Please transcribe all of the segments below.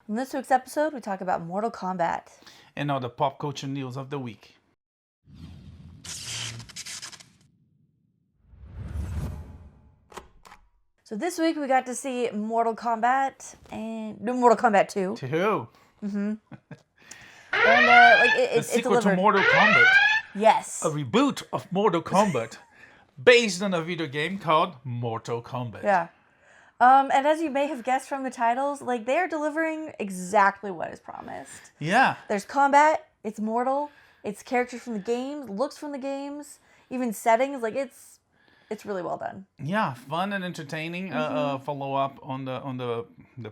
In this week's episode, we talk about Mortal Kombat. And all the pop culture news of the week. So this week we got to see Mortal Kombat and Mortal Kombat 2. And The sequel it's to delivered. Mortal Kombat. Yes. A reboot of Mortal Kombat based on a video game called Mortal Kombat. Yeah. And as you may have guessed from the titles, like they are delivering exactly what is promised. Yeah. There's combat, it's mortal, it's characters from the games, looks from the games, even settings. Like it's really well done. Yeah, fun and entertaining. Follow up on the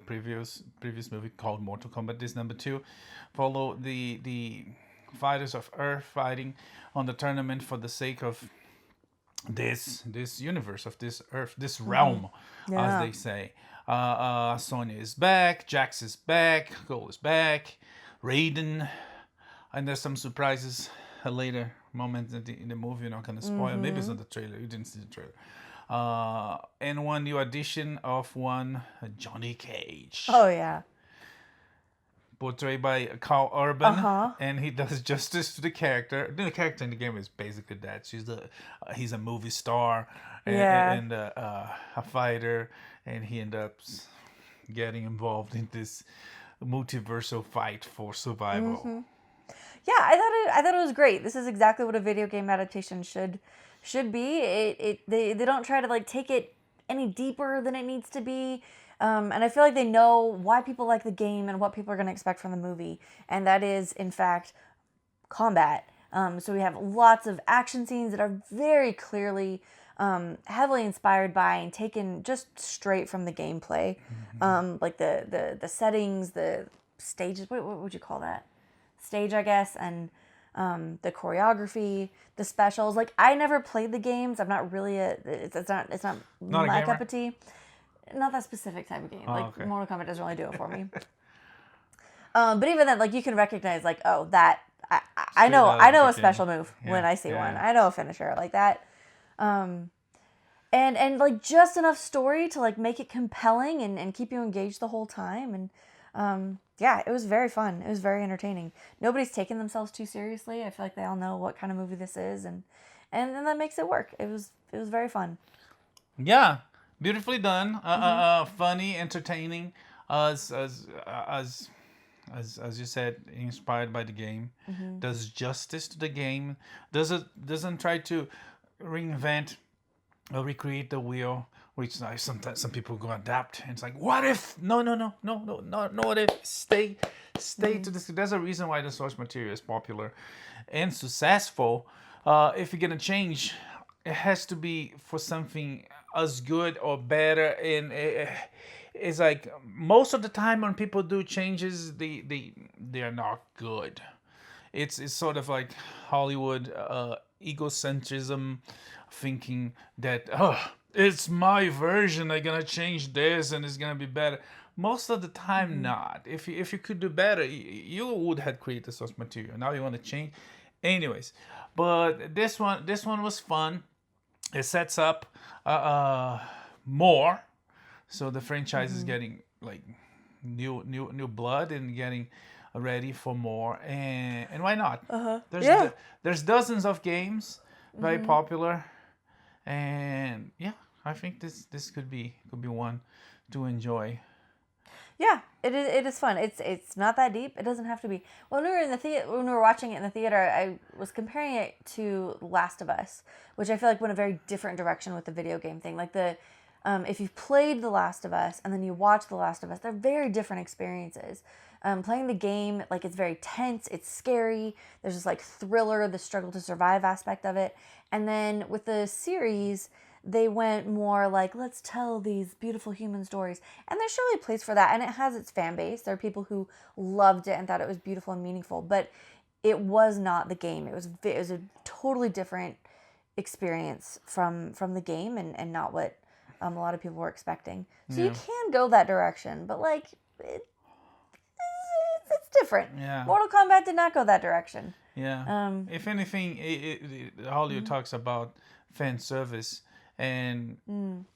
previous movie called Mortal Kombat. This number 2. Follow the fighters of Earth fighting on the tournament for the sake of this universe, of this Earth, this realm, as they say. Sonya is back, Jax is back, Cole is back, Raiden, and there's some surprises later moments in the movie. You're not gonna spoil. Maybe it's not the trailer. You didn't see the trailer. And one new addition of Johnny Cage. Oh yeah. Portrayed by Karl Urban, and he does justice to the character. The character in the game is basically that. He's a movie star and a fighter, and he ends up getting involved in this multiversal fight for survival. Yeah, I thought it was great. This is exactly what a video game adaptation should be. They don't try to like take it any deeper than it needs to be. And I feel like they know why people like the game and what people are going to expect from the movie. And that is, in fact, combat. So we have lots of action scenes that are very clearly heavily inspired by and taken just straight from the gameplay. Like the settings, the stages, what would you call that? Stage, I guess, and the choreography, the specials. Like, I never played the games. I'm not really it's not my cup of tea. Not that specific type of game. Okay. Mortal Kombat doesn't really do it for me. But even then, like, you can recognize, like, oh, that I know a special move when I see one. I know a finisher like that. And like just enough story to like make it compelling and keep you engaged the whole time. And yeah, it was very fun. It was very entertaining. Nobody's taking themselves too seriously. I feel like they all know what kind of movie this is, and that makes it work. It was very fun. Yeah. Beautifully done, funny, entertaining, as you said, inspired by the game. Does justice to the game. Doesn't try to reinvent or recreate the wheel, which sometimes some people go adapt. And it's like, what if? No. What if? Stay to this. There's a reason why the source material is popular and successful. If you're gonna change, it has to be for something as good or better. And it's like most of the time when people do changes, they are not good. It's sort of like Hollywood egocentrism, thinking that it's my version, I'm gonna change this and it's gonna be better. Most of the time, not. If you could do better, you would have created the source material. Now you want to change, anyways. But this one was fun. It sets up more, so the franchise is getting like new blood and getting ready for more. And why not? There's dozens of games, very popular, and yeah, I think this could be one to enjoy. Yeah, it is fun. It's not that deep. It doesn't have to be. When we were in the when we were watching it in the theater, I was comparing it to Last of Us, which I feel like went a very different direction with the video game thing. Like if you've played The Last of Us and then you watch The Last of Us, they're very different experiences. Playing the game, like, it's very tense, it's scary. There's this like thriller, the struggle to survive aspect of it. And then with the series, they went more like, let's tell these beautiful human stories. And there's surely a place for that, and it has its fan base. There are people who loved it and thought it was beautiful and meaningful, but it was not the game. It was a totally different experience from the game and not what a lot of people were expecting. So you can go that direction, but like, it's different. Yeah. Mortal Kombat did not go that direction. Yeah. If anything, Hollywood talks about fan service. And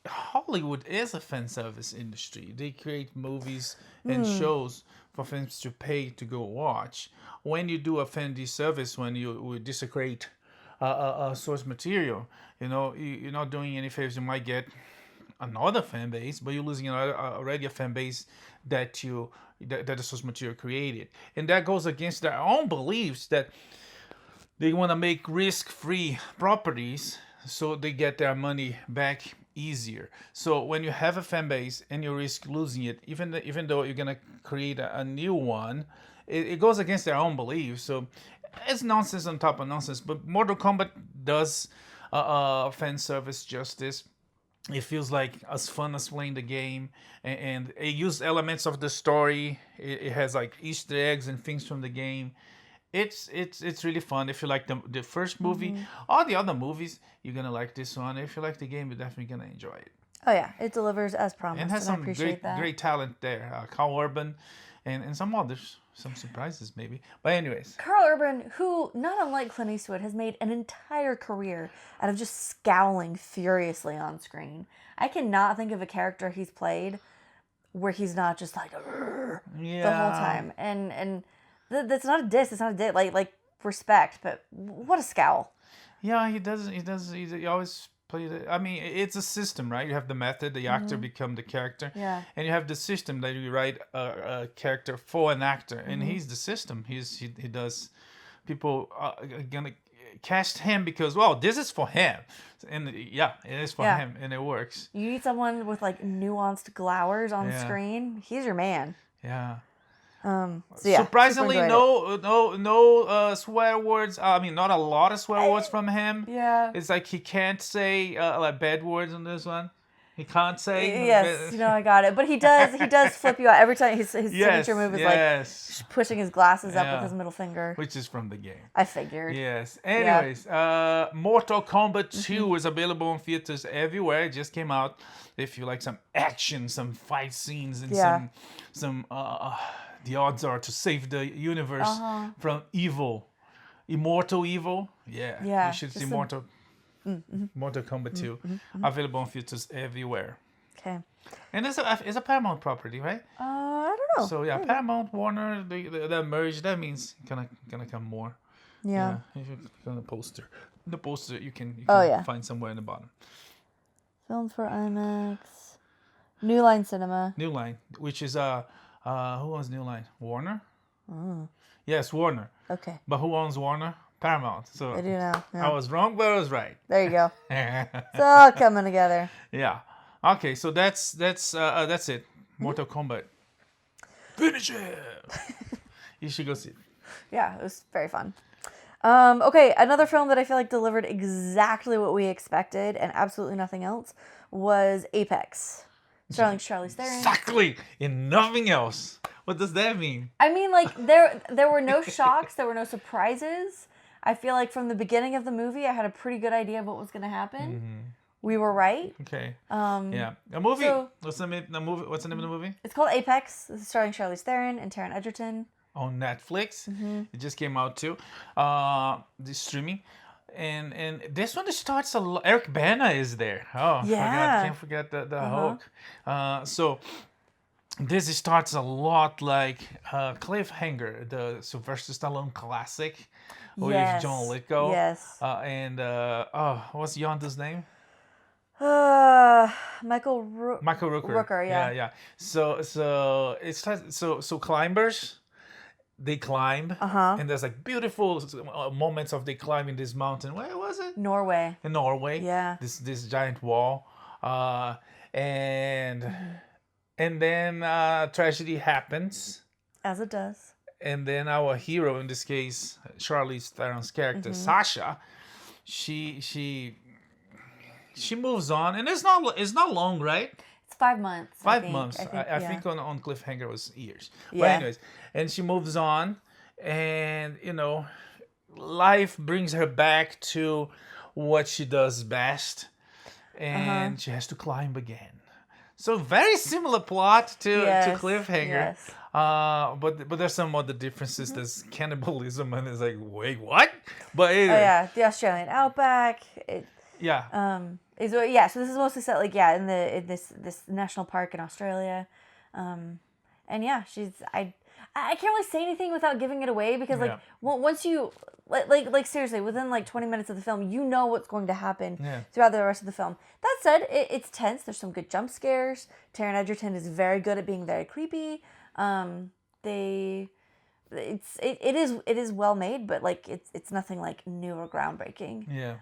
Hollywood is a fan service industry. They create movies and shows for fans to pay to go watch. When you do a fan service, when you desecrate source material, you're not doing any favors. You might get another fan base, but you're losing already a fan base that the source material created, and that goes against their own beliefs that they want to make risk-free properties so they get their money back easier. So when you have a fan base and you risk losing it, even though you're gonna create a new one, it goes against their own beliefs. So it's nonsense on top of nonsense. But Mortal Kombat does fan service justice. It feels like as fun as playing the game, and it used elements of the story. It has like Easter eggs and things from the game. It's really fun. If you like the first movie, all the other movies, you're gonna like this one. If you like the game, you're definitely gonna enjoy it. Oh yeah, it delivers as promised. And has I some appreciate that. great talent there. Karl Urban, and some others, some surprises maybe. But anyways, Karl Urban, who, not unlike Clint Eastwood, has made an entire career out of just scowling furiously on screen. I cannot think of a character he's played where he's not just like the whole time. And that's not a diss. It's not a diss. Like respect, but what a scowl. Yeah, he always plays it. I mean, it's a system, right? You have the method, the actor become the character. Yeah. And you have the system that you write a character for an actor, and he's the system. He does. People are gonna cast him because, well, this is for him, and yeah, it is for him, and it works. You need someone with like nuanced glowers on screen. He's your man. Yeah. So yeah, surprisingly, no swear words. I mean, not a lot of swear words from him. Yeah. It's like he can't say like bad words on this one. He can't say. Yes, I got it. But he does flip you out every time. His signature move is like pushing his glasses up with his middle finger. Which is from the game. I figured. Yes. Anyways, Mortal Kombat 2 is available in theaters everywhere. It just came out. If you like some action, some fight scenes, and some the odds are to save the universe from evil. Immortal evil. Yeah. You should see Mortal Kombat 2. Available in theaters everywhere. Okay. And it's a Paramount property, right? I don't know. So yeah, Paramount, Warner, they merged. That means gonna come more. Yeah. If you click on the poster. The poster you can find somewhere in the bottom. Filmed for IMAX. New Line Cinema. New Line, which is who owns New Line? Warner? Yes, Warner. Okay. But who owns Warner? Paramount. So I do know. Yeah. I was wrong, but I was right. There you go. It's all coming together. Yeah. Okay, so that's it. Mortal Kombat. Finish it. You should go see it. Yeah, it was very fun. Okay, another film that I feel like delivered exactly what we expected and absolutely nothing else was Apex. Starring Charlize Theron. Exactly, and nothing else. What does that mean? I mean, like there were no shocks, there were no surprises. I feel like from the beginning of the movie, I had a pretty good idea of what was going to happen. We were right. Okay. Yeah. A movie. So, what's the name of the movie? It's called Apex. This is starring Charlize Theron and Taron Egerton. On Netflix. It just came out too. The streaming. And this one starts a lot. Eric Bana is there. Oh, yeah. Can't forget the Hulk. So this starts a lot like Cliffhanger, the Sylvester Stallone classic with John Lithgow. Yes. And what's Yondu's name? Michael Rooker. Yeah. So it starts. So climbers. They climb, and there's like beautiful moments of they climbing this mountain. Where was it? Norway. In Norway. Yeah. This giant wall, and then tragedy happens. As it does. And then our hero, in this case, Charlize Theron's character, Sasha, she moves on, and it's not long, right? 5 months. 5 months. I think on Cliffhanger was years. Yeah. But anyways, and she moves on, and life brings her back to what she does best, and she has to climb again. So very similar plot to Cliffhanger. Yes. But there's some other differences. There's cannibalism, and it's like, wait, what? But anyway. Oh yeah, the Australian outback. Yeah. So this is mostly set like in this national park in Australia, and yeah, I can't really say anything without giving it away because like once you like seriously within like 20 minutes of the film you know what's going to happen throughout the rest of the film. That said, it's tense. There's some good jump scares. Taron Egerton is very good at being very creepy. It is well made, but like it's nothing like new or groundbreaking. Yeah.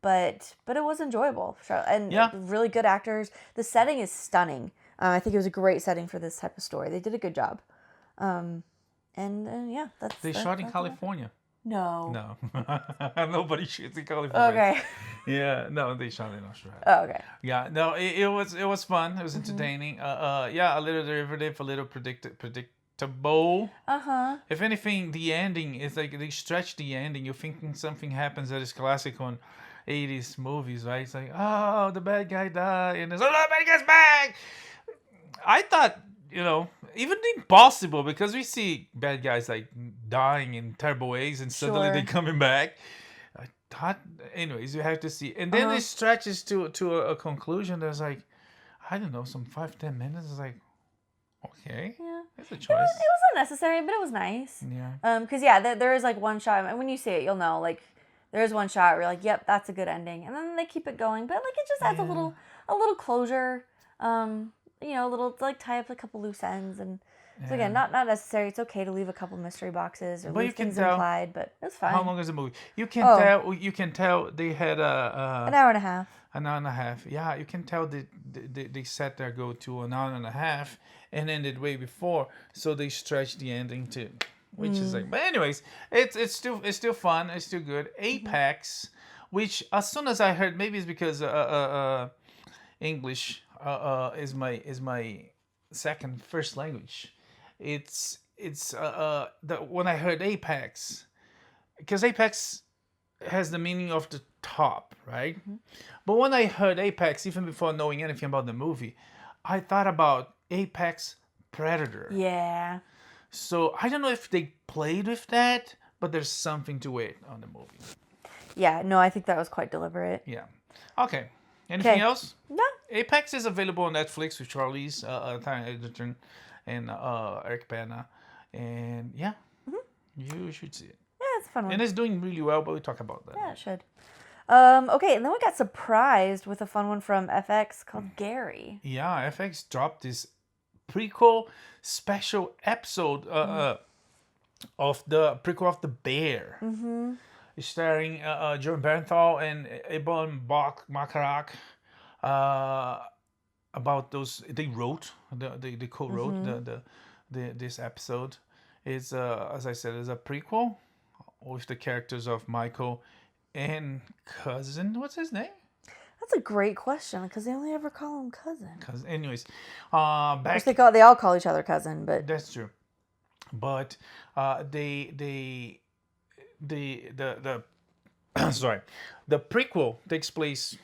But it was enjoyable and really good actors. The setting is stunning. I think it was a great setting for this type of story. They did a good job. And yeah, They shot in California. No. No. Nobody shoots in California. Okay. Yeah, no, they shot in Australia. Oh, okay. Yeah, no, it was fun. It was entertaining. A little derivative, a little predictable. If anything, the ending is like they stretch the ending. You're thinking something happens that is classic on 80s movies, right? It's like, oh, the bad guy died, and it's, oh, the bad guy's back. I thought, even impossible, because we see bad guys like dying in terrible ways and suddenly they're coming back. I thought, anyways, you have to see. And then it stretches to a conclusion that's like, I don't know, some 5-10 minutes. It's like, okay, it's a choice. It wasn't necessary, but it was nice. Yeah. Because there is like one shot, and when you see it, you'll know. Like, there is one shot where you're like, yep, that's a good ending, and then they keep it going. But like, it just adds a little closure. A little like tie up a couple loose ends, and so again, not necessary. It's okay to leave a couple mystery boxes or leave things implied, but it's fine. How long is the movie? You can tell they had an hour and a half. An hour and a half. Yeah, you can tell they set their go to an hour and a half and ended way before, so they stretched the ending to, which is like. But anyways, it's still fun. It's still good. Apex, which as soon as I heard, maybe it's because English is my first language. It's when I heard Apex, because Apex has the meaning of the top, right? But when I heard Apex, even before knowing anything about the movie, I thought about Apex Predator. Yeah. So I don't know if they played with that, but there's something to it on the movie. Yeah, no, I think that was quite deliberate. Yeah. Okay. Anything else? No. Apex is available on Netflix with Charlize, Egerton, and Eric Bana. And yeah, you should see it. Yeah, it's a fun one. And it's doing really well, but we'll talk about that. Yeah, it should. Okay, and then we got surprised with a fun one from FX called Gary. Yeah, FX dropped this prequel special episode of the prequel of The Bear. Starring Bernthal and Ebon Bachrach. About those, they wrote, they co-wrote this episode. It's as I said, is a prequel with the characters of Michael and cousin. What's his name? That's a great question because they only ever call him cousin. Anyways, they all call each other cousin, but that's true. But the sorry, the prequel takes place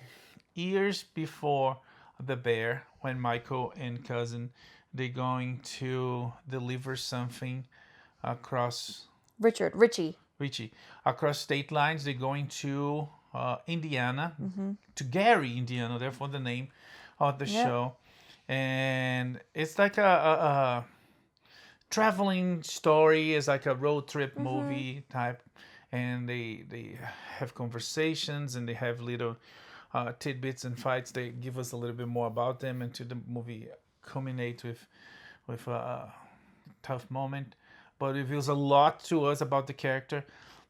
years before The Bear, when Michael and cousin they're going to deliver something across Richie across state lines. They're going to Indiana, to Gary, Indiana. Therefore, the name of the show, and it's like a traveling story. It's like a road trip movie type. And they have conversations and they have little tidbits and fights. They give us a little bit more about them until the movie culminates with a tough moment. But it reveals a lot to us about the character.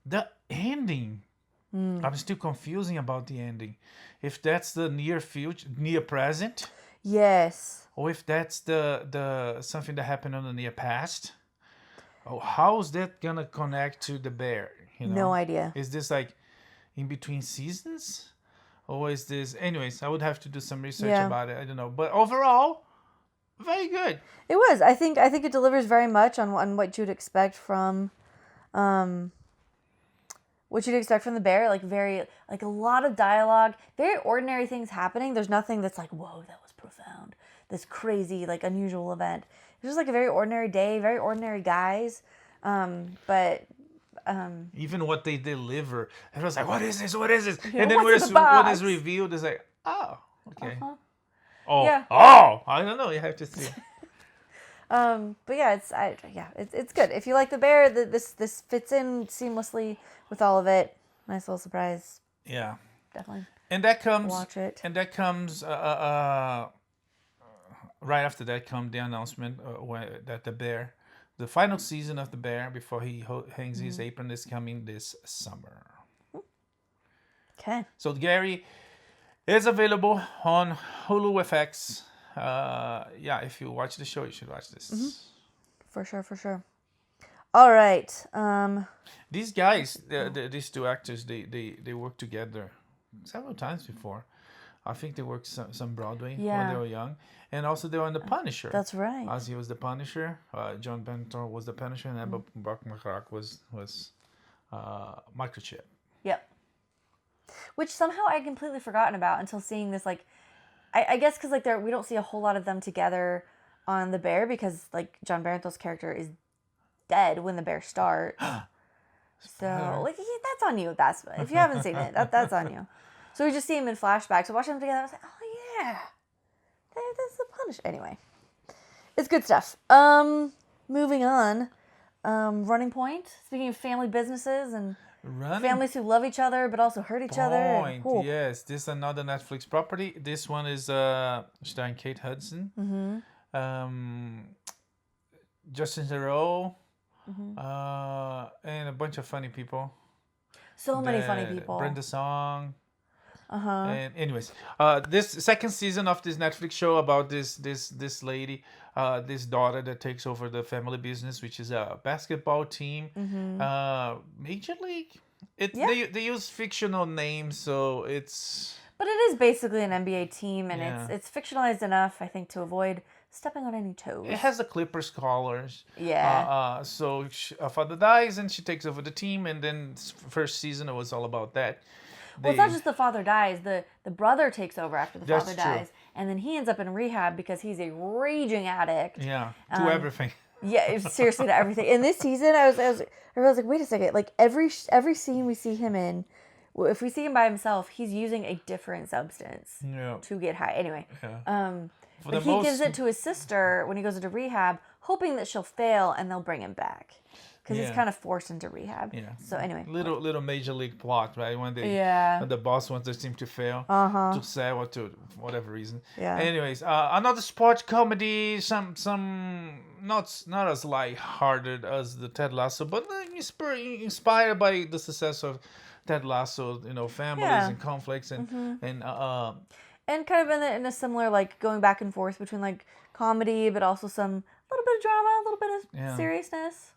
The ending, I'm still confusing about the ending. If that's the near future, near present. Yes. Or if that's the something that happened on the near past. Oh, how's that gonna connect to The Bear? No idea. Is this like in between seasons? Or is this... Anyways, I would have to do some research about it. I don't know. But overall, very good. It was. I think it delivers very much on what you'd expect from... The Bear. Like a lot of dialogue. Very ordinary things happening. There's nothing that's like, whoa, that was profound. This crazy, like, unusual event. It's just like a very ordinary day. Very ordinary guys. But... Even what they deliver, everyone's like, "What is this? What is this?" Yeah, And then what's in the when box? it's revealed, it's like, "Oh, okay." Oh, Yeah. I don't know. You have to see. But yeah, it's good. If you like the bear, this fits in seamlessly with all of it. Nice little surprise. Yeah. Definitely. And that comes. Watch it. And that comes. Right after that comes the announcement that the bear, the final season of the bear before he hangs his apron, is coming this summer. Okay. So Gary is available on Hulu FX. If you watch the show, you should watch this. For sure. All right. These guys, these two actors, they worked together several times before. I think they worked some Broadway when they were young, and also they were in The Punisher. That's right. Ozzy was the Punisher. John Bernthal was the Punisher, and Ebon Bachrach was Microchip. Yep. Which somehow I completely forgotten about until seeing this. Like, I guess because like we don't see a whole lot of them together on the bear because like John Bernthal's character is dead when the bear starts. So like that's on you. If you haven't seen it, that's on you. So we just see him in flashbacks. So watching them together, I was like, oh yeah, that's the Punisher. Anyway, it's good stuff. Moving on. Running Point. Speaking of family businesses and families who love each other but also hurt each other. Yes, this is another Netflix property. This one is starring Kate Hudson, Justin Theron, and a bunch of funny people. So many funny people. Brenda Song. And anyways, this second season of this Netflix show about this lady, this daughter that takes over the family business, which is a basketball team, Major League. They use fictional names, so it's. But it is basically an NBA team, and it's fictionalized enough, I think, to avoid stepping on any toes. It has the Clippers colors. Yeah. So her father dies, and she takes over the team, and then first season it was all about that. Well, it's not just the father dies. The brother takes over after the father dies. True. And then he ends up in rehab because he's a raging addict. Yeah, to everything. Yeah, seriously, to everything. In this season, I was like, wait a second. Like, every scene we see him in, if we see him by himself, he's using a different substance to get high. Anyway. Yeah. But he gives it to his sister when he goes into rehab, hoping that she'll fail and they'll bring him back. Because he's kind of forced into rehab. Yeah. So anyway. Little Major League plot, right? When the boss wants the team to fail, to sell or to whatever reason. Yeah. Anyways, another sports comedy, some not as light-hearted as the Ted Lasso, but inspired by the success of Ted Lasso. Families and conflicts and kind of in a similar like going back and forth between like comedy, but also some little bit of drama, a little bit of seriousness.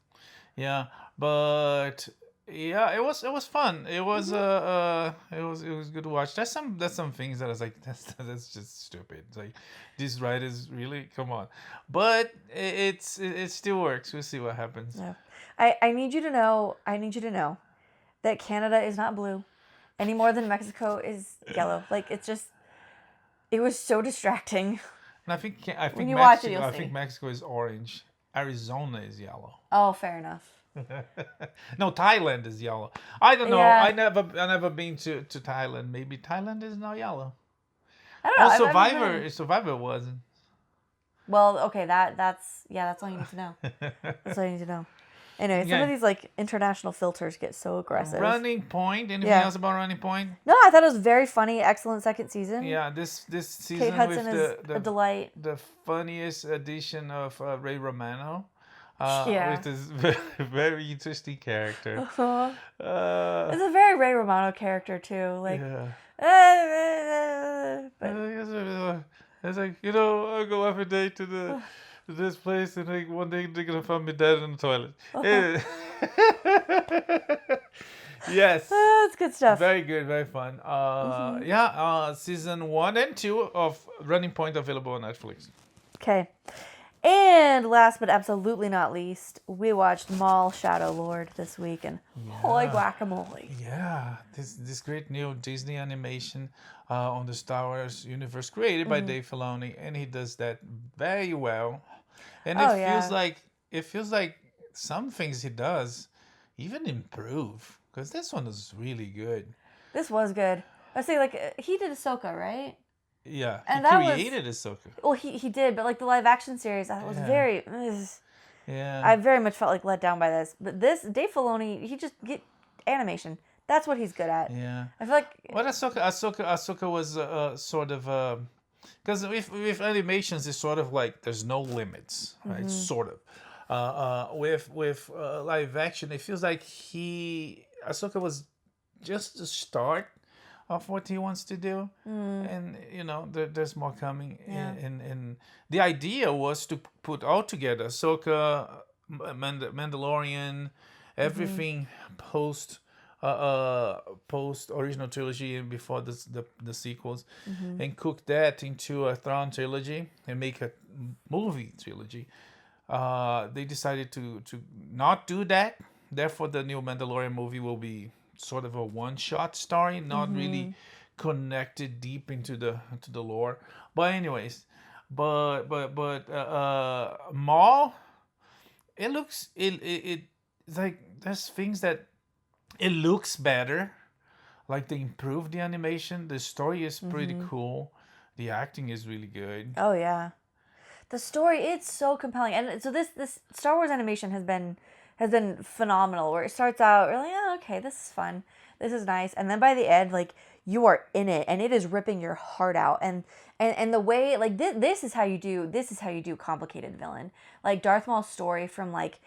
Yeah, but it was fun. It was it was good to watch. There's some things that I was like that's just stupid. It's like these writers really come on, but it still works. We'll see what happens. Yeah, I need you to know that Canada is not blue any more than Mexico is yellow. Like it was so distracting. And I think when you Mexico, watch it, you'll see. I think Mexico is orange. Arizona is yellow. Oh, fair enough. No, Thailand is yellow. I don't know. Yeah. I never been to Thailand. Maybe Thailand is now yellow. I don't know. Survivor wasn't. Well, okay, that's all you need to know. That's all you need to know. Anyway, some of these like international filters get so aggressive. Running Point. Anything else about Running Point? No, I thought it was very funny. Excellent second season. Yeah, this season Kate Hudson with is a delight. The funniest addition of Ray Romano. With this very interesting character. It's a very Ray Romano character too. Like, it's like I go every day to this place, and like one day they're gonna find me dead in the toilet. Yes. It's good stuff. Very good, very fun. Season 1 and 2 of Running Point available on Netflix. Okay. And last but absolutely not least, we watched Maul Shadow Lord this week, and holy guacamole. Yeah, this great new Disney animation on the Star Wars universe created by Dave Filoni, and he does that very well. And it feels like some things he does, even improve, because this one is really good. This was good. I say like he did Ahsoka, right? Yeah, And he that created Ahsoka. Well, he did, but like the live action series, I was very. Yeah. I very much felt like let down by this. But this Dave Filoni, he just get animation. That's what he's good at. Yeah. I feel like. Well, Ahsoka was sort of because with animations it's sort of like there's no limits, right? Sort of. With live action, it feels like Ahsoka was just the start of what he wants to do, and there's more coming. Yeah. And the idea was to put all together Ahsoka, Mandalorian, everything post original trilogy and before the sequels, and cook that into a Theron trilogy and make a movie trilogy. They decided to not do that. Therefore, the new Mandalorian movie will be sort of a one-shot story, not really connected deep into the lore. But anyways, but Maul, it's like there's things that it looks better, like they improved the animation. The story is pretty cool. The acting is really good. Oh yeah, the story, it's so compelling, and so this Star Wars animation has been phenomenal. Where it starts out, you're like, oh, okay, this is fun, this is nice, and then by the end, like you are in it, and it is ripping your heart out, and the way like this is how you do complicated villain, like Darth Maul's story from like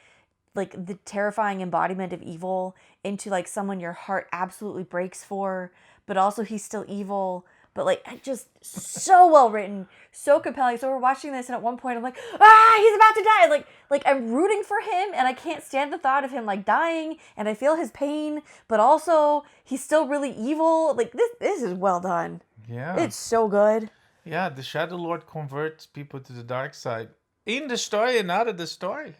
the terrifying embodiment of evil into like someone your heart absolutely breaks for, but also he's still evil. But like just so well written, so compelling. So we're watching this, and at one point I'm like, he's about to die. Like I'm rooting for him, and I can't stand the thought of him like dying, and I feel his pain, but also he's still really evil. Like this is well done. Yeah, it's so good. Yeah, the Shadow Lord converts people to the dark side in the story and out of the story.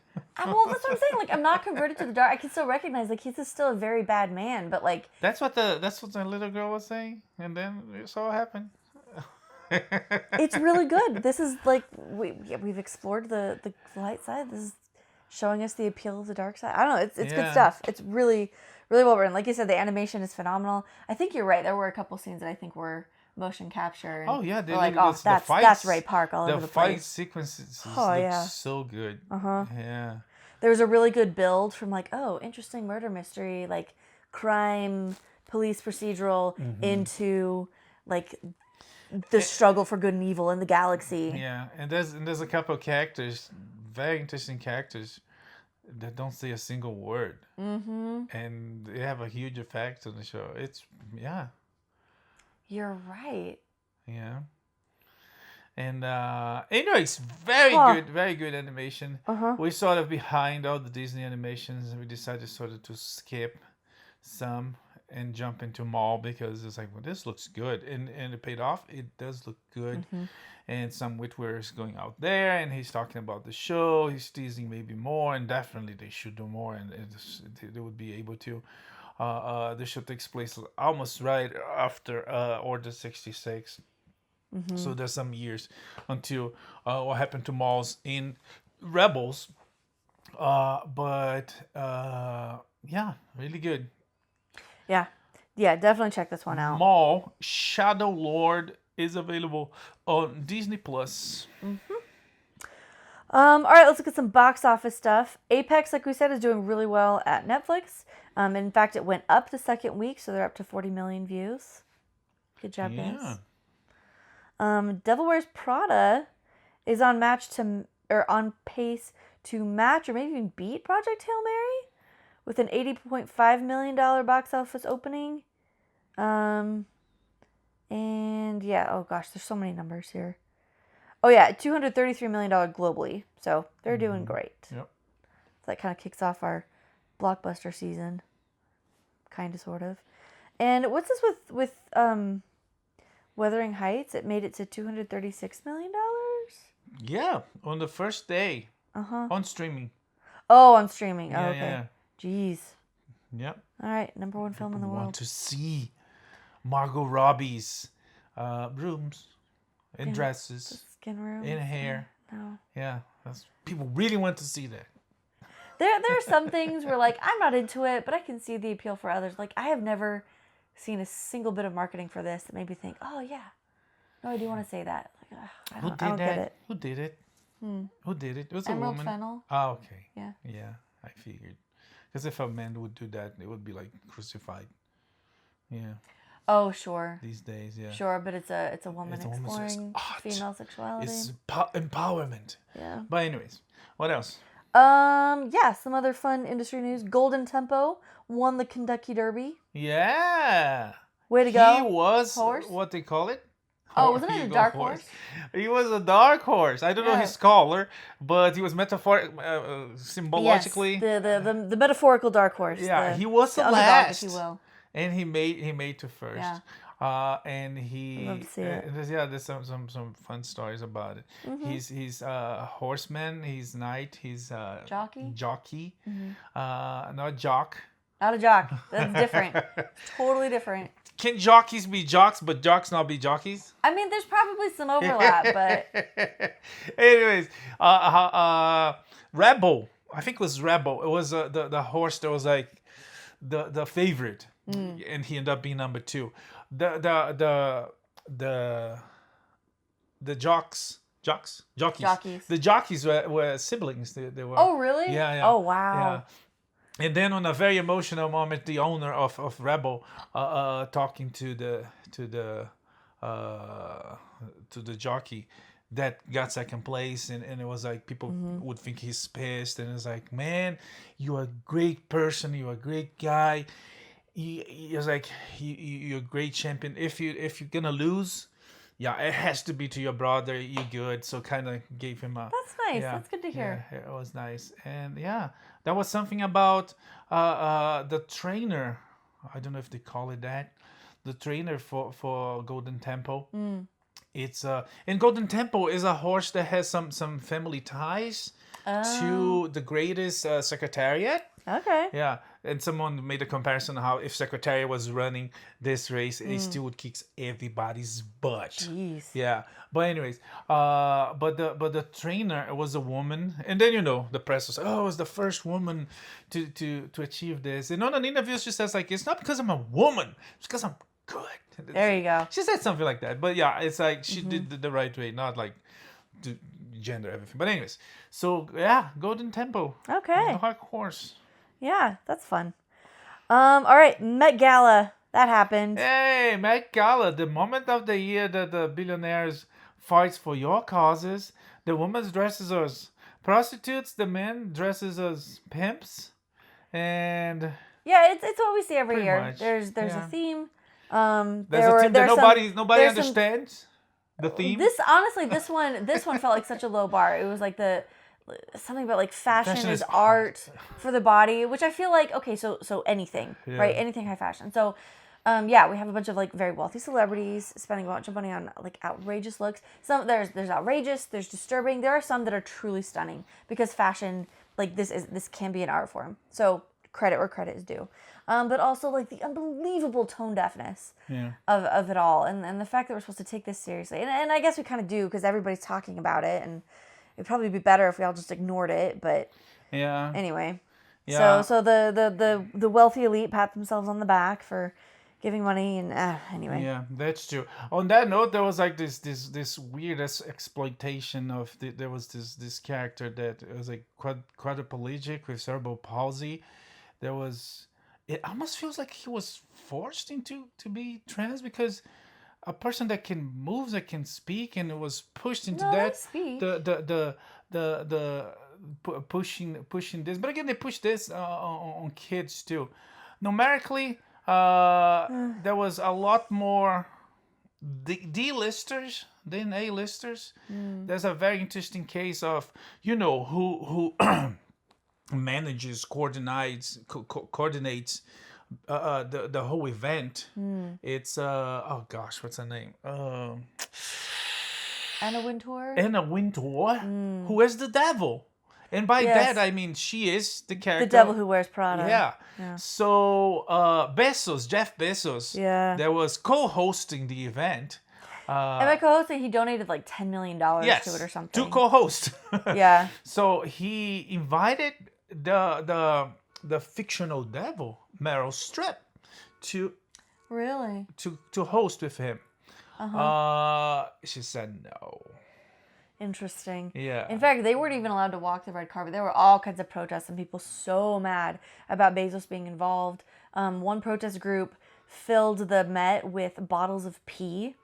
Well, that's what I'm saying. Like I'm not converted to the dark. I can still recognize like he's still a very bad man, but like that's what the little girl was saying, and then it so happened. It's really good. This is like we've explored the light side. This is showing us the appeal of the dark side. I don't know. It's good stuff. It's really really well written. Like you said, the animation is phenomenal. I think you're right. There were a couple scenes that I think were motion capture. And oh yeah, they like that's Ray Park all over the place. The fight sequences look so good. Yeah. There was a really good build from like, oh, interesting murder mystery, like crime, police procedural into like the struggle for good and evil in the galaxy. Yeah, and there's a couple of characters, very interesting characters, that don't say a single word, and they have a huge effect on the show. You're right. Yeah. And anyways, very good animation. We're sort of behind all the Disney animations, and we decided sort of to skip some and jump into Maul because it's like, well, this looks good, and it paid off. It does look good. And Sam Witwer is going out there, and he's talking about the show. He's teasing maybe more, and definitely they should do more, and they would be able to. The show takes place almost right after Order 66. So there's some years until what happened to Mauls in Rebels. But really good. Yeah, definitely check this one out. Maul, Shadow Lord is available on Disney Plus. All right, let's look at some box office stuff. Apex, like we said, is doing really well at Netflix. In fact, it went up the second week, so they're up to 40 million views. Good job, guys. Devil Wears Prada is on pace to match or maybe even beat Project Hail Mary with an $80.5 million box office opening. And yeah, oh gosh, there's so many numbers here. Oh yeah, $233 million globally. So they're doing great. Yep. So that kind of kicks off our blockbuster season. Kind of, sort of. And what's this with Wuthering Heights? It made it to $236 million? Yeah, on the first day. On streaming. Oh, on streaming. Yeah, oh, okay. Yeah. Jeez. Yep. All right, number one film in the world. Want to see Margot Robbie's rooms and dresses, skin room, in hair. No. Yeah, people really want to see that. There are some things where like I'm not into it, but I can see the appeal for others. Like I have never seen a single bit of marketing for this that made me think, oh yeah, no, I do want to say that. Like, I don't get it. Who did it? Who did it? It was Emerald a woman. Fennel. Oh, okay. Yeah. Yeah, I figured. Because if a man would do that, it would be like crucified. Yeah. Oh sure. These days, yeah. Sure, but it's a woman It's a woman, so it's exploring art. female sexuality. It's empowerment. Yeah. But anyways, what else? Yeah, some other fun industry news. Golden Tempo won the Kentucky Derby. Yeah. Way to go. He was horse. What they call it? Oh, wasn't it a dark horse? He was a dark horse. I don't know his color, but he was symbolically. Yes, the metaphorical dark horse. Yeah, he was the underdog, last, if you will. and he made to first. Yeah. And he, I'd love to see it. there's some fun stories about it. He's horseman, he's knight, he's jockey, not jock. Not a jock. That's different. Totally different. Can jockeys be jocks, but jocks not be jockeys? I mean, there's probably some overlap, but anyways, Rebel. I think it was Rebel. It was the horse that was like the favorite, and he ended up being number 2. The jockeys. The jockeys were siblings. They were. Oh really? Yeah. Oh wow. Yeah. And then on a very emotional moment, the owner of Rebel talking to the jockey that got second place, and it was like people would think he's pissed, and it's like, man, you're a great person, you're a great guy. He was like, you're a great champion. If you're gonna lose, yeah, it has to be to your brother. You're good. So kind of gave him a. That's nice. Yeah, That's good to hear. Yeah, it was nice, and yeah, that was something about the trainer. I don't know if they call it that. The trainer for Golden Tempo. It's and Golden Tempo is a horse that has some family ties to the greatest Secretariat. Okay. Yeah, and someone made a comparison of how if Secretariat was running this race, he still would kick everybody's butt. Jeez. Yeah, but anyways, but the trainer was a woman, and then the press was it was the first woman to achieve this. And on an interview, she says like, it's not because I'm a woman, it's because I'm good. There you go. She said something like that, but yeah, it's like she did the right way, not like to gender everything. But anyways, so yeah, Golden Tempo. Okay. The dark horse. Yeah, that's fun. All right, Met Gala. That happened. Hey, Met Gala, the moment of the year that the billionaires fights for your causes. The women dresses as prostitutes, the men dresses as pimps, and yeah, it's what we see every year. much. There's Yeah. a theme. There's a theme that nobody understands. The theme. This one felt like such a low bar. It was like something about like fashion is art for the body, which I feel like so anything, right? Anything high fashion. So we have a bunch of like very wealthy celebrities spending a bunch of money on like outrageous looks. Some there's outrageous, there's disturbing. There are some that are truly stunning because fashion like this can be an art form. So credit where credit is due. But also like the unbelievable tone deafness of it all, and the fact that we're supposed to take this seriously, and I guess we kind of do because everybody's talking about it, and it'd probably be better if we all just ignored it. But anyway, so the wealthy elite pat themselves on the back for giving money, and anyway. Yeah, that's true. On that note, there was like this weird exploitation of there was this character that was like quadriplegic with cerebral palsy. It almost feels like he was forced to be trans because a person that can move, that can speak, and it was pushed into that. Speak. The pushing this, but again they push this on kids too. Numerically, there was a lot more D-listers than A-listers. There's a very interesting case of who manages, coordinates the whole event. It's what's her name? Anna Wintour. Who is the devil, and by that I mean she is the character. The devil who wears Prada. Yeah. So Jeff Bezos. Yeah. That was co-hosting the event. And by co-hosting, he donated like $10 million to it or something. To co-host. Yeah. So he invited the fictional devil Meryl Streep to Really? to host with him. She said no. Interesting. Yeah. In fact, they weren't even allowed to walk the red carpet. There were all kinds of protests and people so mad about Bezos being involved. One protest group filled the Met with bottles of pee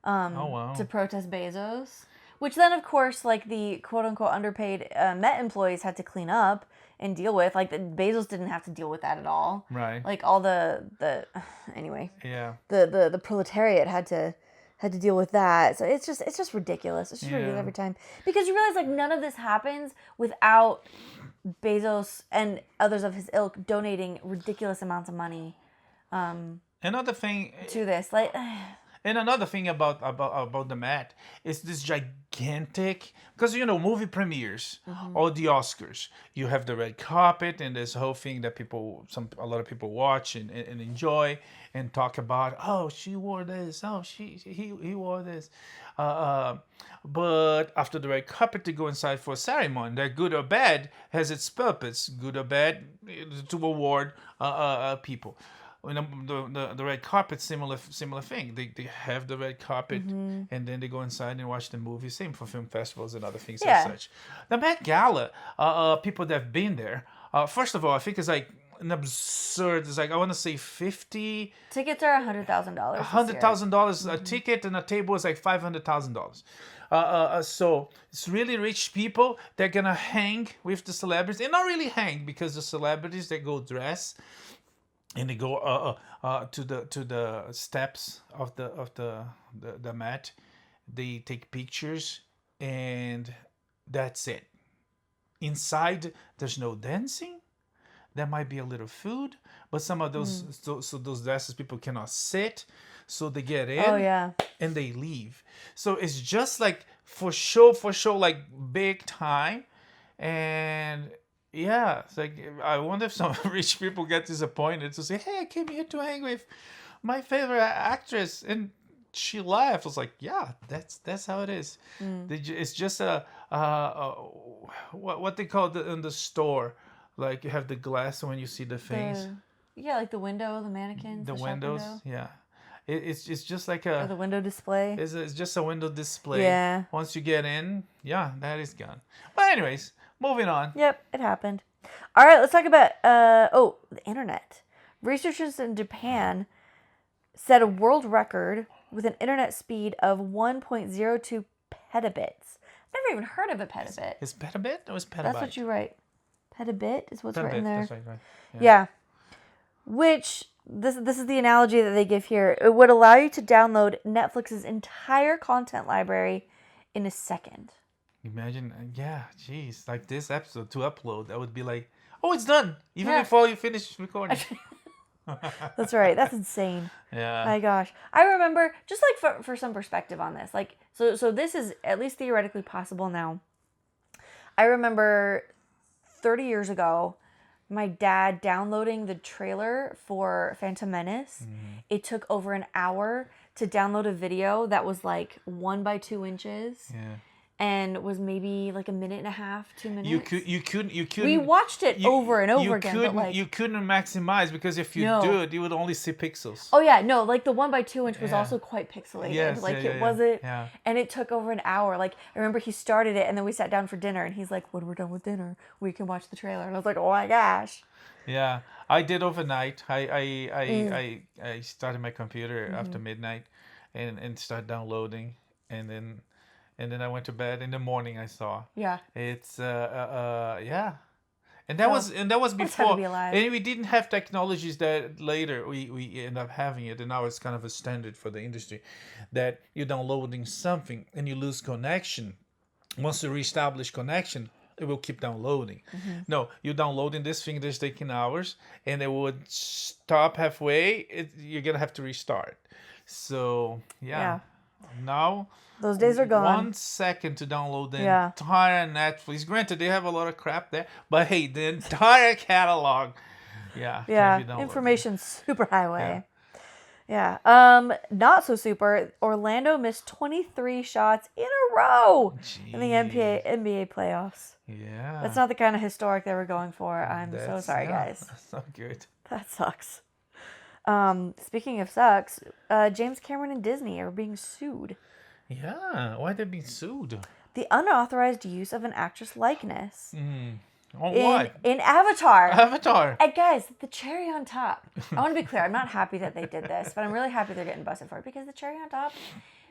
to protest Bezos. Which then, of course, like the quote-unquote underpaid Met employees had to clean up and deal with. Like, Bezos didn't have to deal with that at all. Right. Like, all the anyway. Yeah. The proletariat had to deal with that. So it's just ridiculous. It's just ridiculous every time. Because you realize, like, none of this happens without Bezos and others of his ilk donating ridiculous amounts of money Another thing to this. Like, and another thing about the Met is this gigantic, because movie premieres or the Oscars, you have the red carpet and this whole thing that a lot of people watch and enjoy and talk about. Oh, she wore this. Oh, he wore this. But after the red carpet, to go inside for a ceremony, that good or bad has its purpose. Good or bad to award people. The red carpet, similar thing. They have the red carpet and then they go inside and watch the movie. Same for film festivals and other things as such. The Met Gala, people that have been there, first of all, I think it's like an absurd. It's like, I want to say 50 tickets are $100,000. $100,000 a ticket, and a table is like $500,000. So it's really rich people. They're gonna hang with the celebrities, and not really hang, because the celebrities, they go dress. And they go to the steps of the mat. They take pictures, and that's it. Inside, there's no dancing. There might be a little food, but some of those so those dresses, people cannot sit, so they get in and they leave. So it's just like for show, like big time, and. Yeah, it's like, I wonder if some rich people get disappointed to say, "Hey, I came here to hang with my favorite actress," and she laughed. I was like, "Yeah, that's how it is." It's just what they call in the store, like you have the glass when you see the things. Like the window, the mannequins, the windows. window. Yeah, it's just like or the window display. It's just a window display. Yeah. Once you get in, that is gone. But anyways. Moving on. Yep, it happened. All right, let's talk about the internet. Researchers in Japan set a world record with an internet speed of 1.02 petabits. I've never even heard of a petabit. Is petabit or is petabyte? That's what you write. Petabit is what's written there. That's right. Yeah. Which this is the analogy that they give here. It would allow you to download Netflix's entire content library in a second. Imagine, geez, like this episode to upload, that would be like, oh, it's done, even before you finish recording. That's right. That's insane. Yeah. My gosh. I remember, just like for some perspective on this, like, so this is at least theoretically possible now. I remember 30 years ago, my dad downloading the trailer for Phantom Menace. It took over an hour to download a video that was like 1 by 2 inches. Yeah. And was maybe like a minute and a half, 2 minutes. You couldn't. We watched it over and over again. But like, you couldn't maximize, because if you do it, you would only see pixels. Oh yeah, no, like the 1 by 2 inch was also quite pixelated. Yes, it wasn't. Yeah. And it took over an hour. Like, I remember he started it, and then we sat down for dinner, and he's like, "When we're done with dinner, we can watch the trailer." And I was like, "Oh my gosh." Yeah, I did overnight. I started my computer after midnight, and started downloading, and then I went to bed. In the morning, I saw. Yeah. It's and that was before. And we didn't have technologies that later we end up having it, and now it's kind of a standard for the industry, that you're downloading something and you lose connection. Once you reestablish connection, it will keep downloading. No, you're downloading this thing that's taking hours, and it would stop halfway. You're gonna have to restart. So now. Those days are gone. 1 second to download the entire Netflix. Granted, they have a lot of crap there, but hey, the entire catalog, can be downloaded. Information superhighway. Yeah. Not so super. Orlando missed 23 shots in a row in the NBA playoffs. Yeah. That's not the kind of historic they were going for. I'm so sorry, yeah, guys. That's not good. That sucks. Speaking of sucks, James Cameron and Disney are being sued. Yeah. Why they being sued? The unauthorized use of an actress likeness. On what? In Avatar. Avatar. And guys, the cherry on top. I want to be clear. I'm not happy that they did this, but I'm really happy they're getting busted for it because the cherry on top,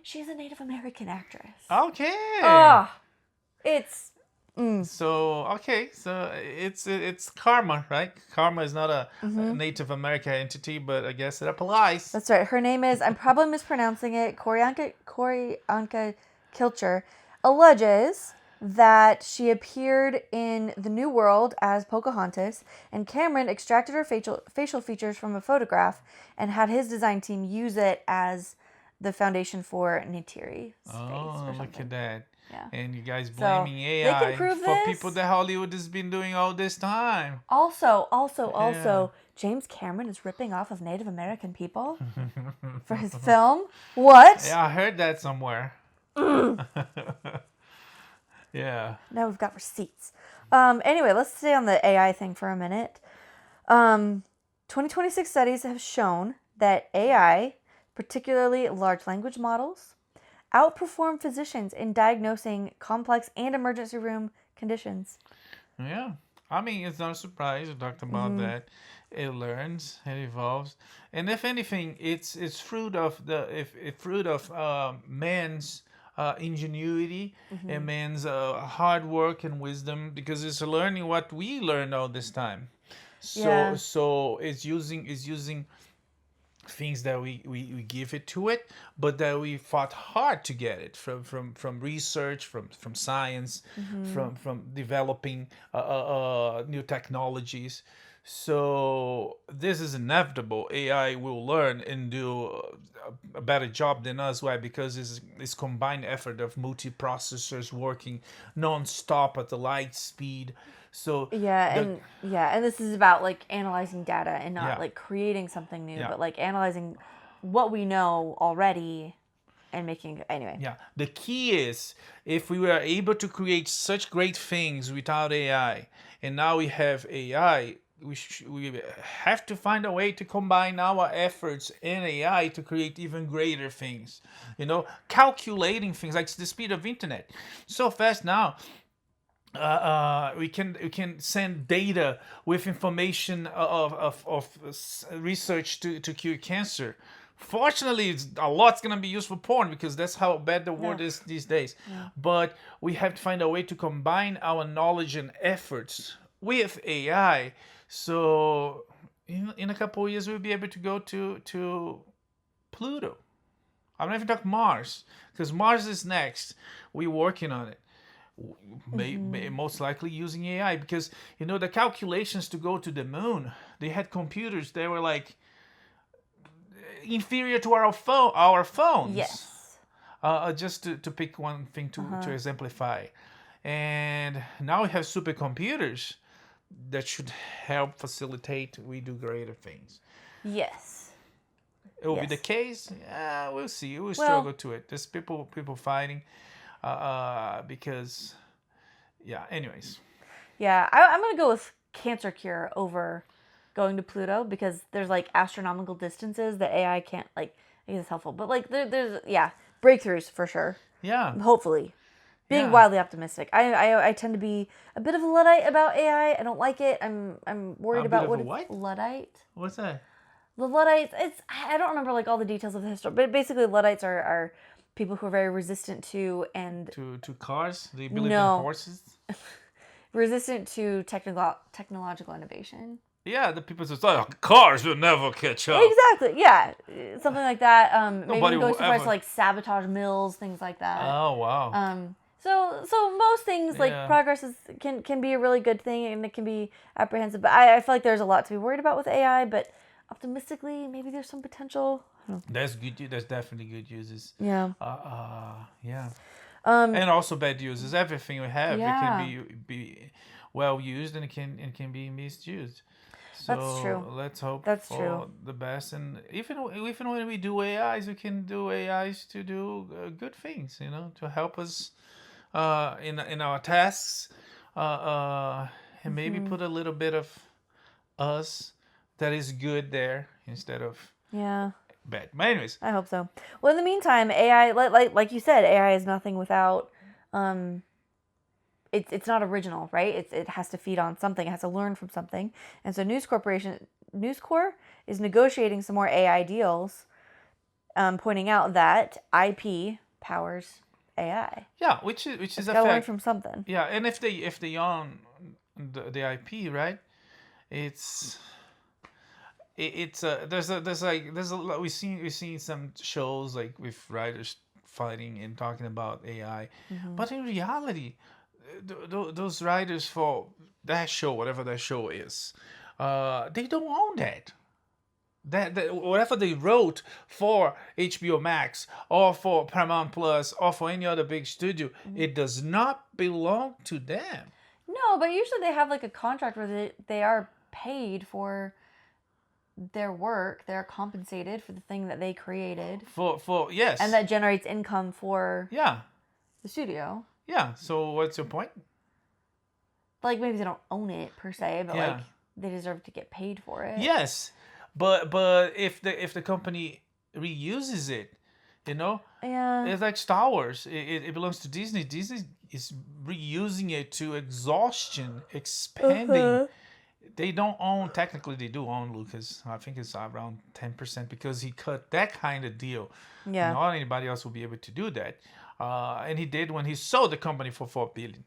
she's a Native American actress. Okay. Oh, it's. So it's karma, right? Karma is not a Native American entity, but I guess it applies. That's right. Her name is, I'm probably mispronouncing it, Corianka Kilcher, alleges that she appeared in The New World as Pocahontas, and Cameron extracted her facial features from a photograph and had his design team use it as the foundation for Neytiri's face. Oh, look at that. Yeah. And you guys blaming AI they can prove for this. people that Hollywood has been doing all this time. Also, James Cameron is ripping off of Native American people for his film? What? Yeah, I heard that somewhere. Yeah. Now we've got receipts. Anyway, let's stay on the AI thing for a minute. 2026 studies have shown that AI, particularly large language models, outperform physicians in diagnosing complex and emergency room conditions. Yeah. I mean, it's not a surprise. We talked about that. It learns, it evolves, and if anything, it's fruit of man's ingenuity and man's hard work and wisdom, because it's learning what we learned all this time. So it's using things that we give it to it, but that we fought hard to get it from research, from science, from developing new technologies. So this is inevitable. AI will learn and do a better job than us. Why? Because it's combined effort of multiprocessors working non-stop at the light speed. So and this is about like analyzing data and not like creating something new, Yeah. but like analyzing what we know already and making anyway. Yeah, the key is if we were able to create such great things without AI, and now we have AI, we have to find a way to combine our efforts in AI to create even greater things. Calculating things like the speed of internet so fast now. We can send data with information of research to cure cancer. Fortunately, a lot's gonna be used for porn because that's how bad the world is these days. Yeah. But we have to find a way to combine our knowledge and efforts with AI. So in a couple of years, we'll be able to go to Pluto. I'm not even talking Mars, because Mars is next. We're working on it. Most likely using AI, because the calculations to go to the moon, they had computers that were like inferior to our phones. Yes. Just to pick one thing to exemplify, and now we have supercomputers that should help facilitate we do greater things. Yes. It will be the case. We'll see. We'll struggle to it. There's people fighting. Because, anyways. Yeah, I'm going to go with cancer cure over going to Pluto, because there's like astronomical distances that AI can't, like, I guess it's helpful. But like there's breakthroughs for sure. Yeah. Hopefully. Being wildly optimistic. I tend to be a bit of a Luddite about AI. I don't like it. I'm worried about what? Luddite. What's that? The Luddites, I don't remember like all the details of the history, but basically Luddites are people who are very resistant to cars? They believe in horses? Resistant to technological innovation. Yeah, the people say, cars will never catch up. Exactly, yeah. Something like that. Maybe going so far as to like sabotage mills, things like that. Oh, wow. So most things like progress can be a really good thing, and it can be apprehensive. But I feel like there's a lot to be worried about with AI, but optimistically, maybe there's some potential. There's definitely good uses. Yeah. Yeah. And also bad uses. Everything we have, it can be well used, and it can be misused. That's true. Let's hope That's for true. the best. And even when we do AIs, we can do AIs to do good things, to help us in our tasks, and maybe put a little bit of us that is good there instead of Yeah. bad. But anyways, I hope so. Well, in the meantime, AI, like you said, AI is nothing without. It's not original, right? It has to feed on something. It has to learn from something. And so News Corp is negotiating some more AI deals, pointing out that IP powers AI. yeah, which is a Gotta learn fact. from something. Yeah, and if they own the IP, right? It's there's a lot we've seen some shows like with writers fighting and talking about AI, but in reality, those writers for that show, whatever that show is, they don't own that. That whatever they wrote for HBO Max or for Paramount Plus or for any other big studio, it does not belong to them. No, but usually they have like a contract where they are paid for their work. They're compensated for the thing that they created. For yes. And that generates income for yeah. the studio. Yeah. So what's your point? Like maybe they don't own it per se, but Yeah. like they deserve to get paid for it. Yes. But if the company reuses it, Yeah. it's like Star Wars. It belongs to Disney. Disney is reusing it to exhaustion, expanding. They don't own, technically they do own Lucas. I think it's around 10% because he cut that kind of deal. Yeah. Not anybody else will be able to do that. And he did when he sold the company for $4 billion.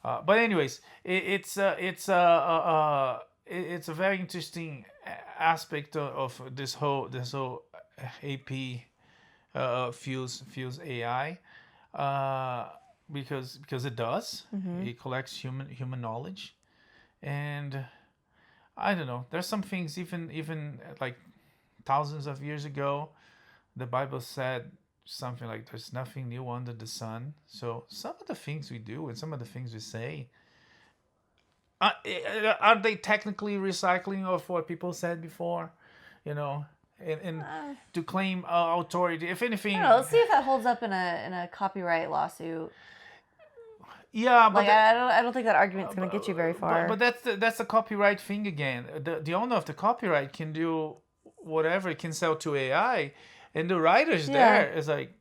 But anyways, it's a very interesting aspect of this whole AP fuels AI, because it does. It collects human knowledge, and I don't know. There's some things even like thousands of years ago, the Bible said something like there's nothing new under the sun. So some of the things we do and some of the things we say, are they technically recycling of what people said before? And to claim authority, if anything. I don't know. Let's see if that holds up in a copyright lawsuit. Yeah, but like I don't think that argument's going to get you very far. But that's the copyright thing again. The owner of the copyright can do whatever, it can sell to AI, and the writers there is like.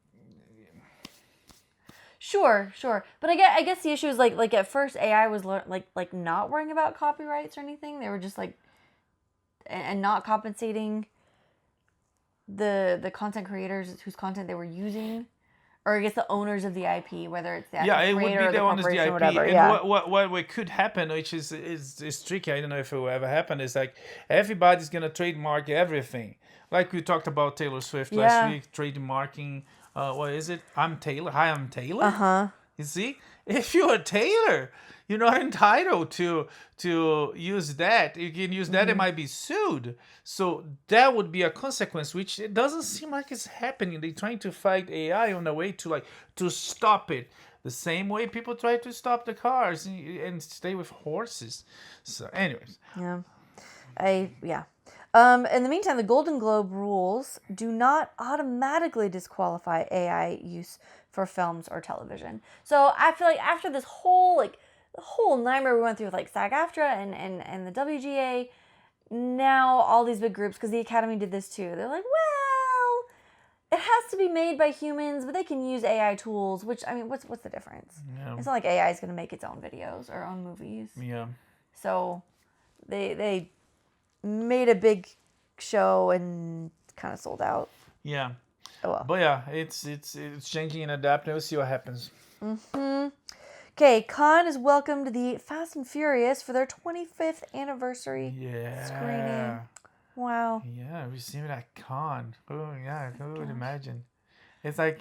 Sure, but I guess the issue is like at first AI was like not worrying about copyrights or anything. They were just like and not compensating the content creators whose content they were using. Or I guess the owners of the IP, whether it's the it would be creator or the owners of the IP. or whatever. And what could happen, which is tricky, I don't know if it will ever happen, is like everybody's gonna trademark everything. Like we talked about Taylor Swift last week, trademarking. What is it? I'm Taylor. Hi, I'm Taylor. You see, if you're a Taylor, you're not entitled to use that. You can use that; it might be sued. So that would be a consequence, which it doesn't seem like it's happening. They're trying to fight AI on the way to stop it, the same way people try to stop the cars and stay with horses. So, anyways. Yeah. In the meantime, the Golden Globe rules do not automatically disqualify AI use for films or television. So I feel like after this whole the whole nightmare we went through with like SAG-AFTRA and the WGA, now all these big groups, because the Academy did this too, they're like, well, it has to be made by humans, but they can use AI tools. Which, I mean, what's the difference? Yeah. It's not like AI is going to make its own videos or own movies. Yeah. So they made a big show and kind of sold out. Yeah. Oh well. But yeah, it's changing and adapting. We'll see what happens. Okay, Cannes has welcomed the Fast and Furious for their 25th anniversary screening. Wow. Yeah, receiving that con. Oh yeah, who would imagine? It's like,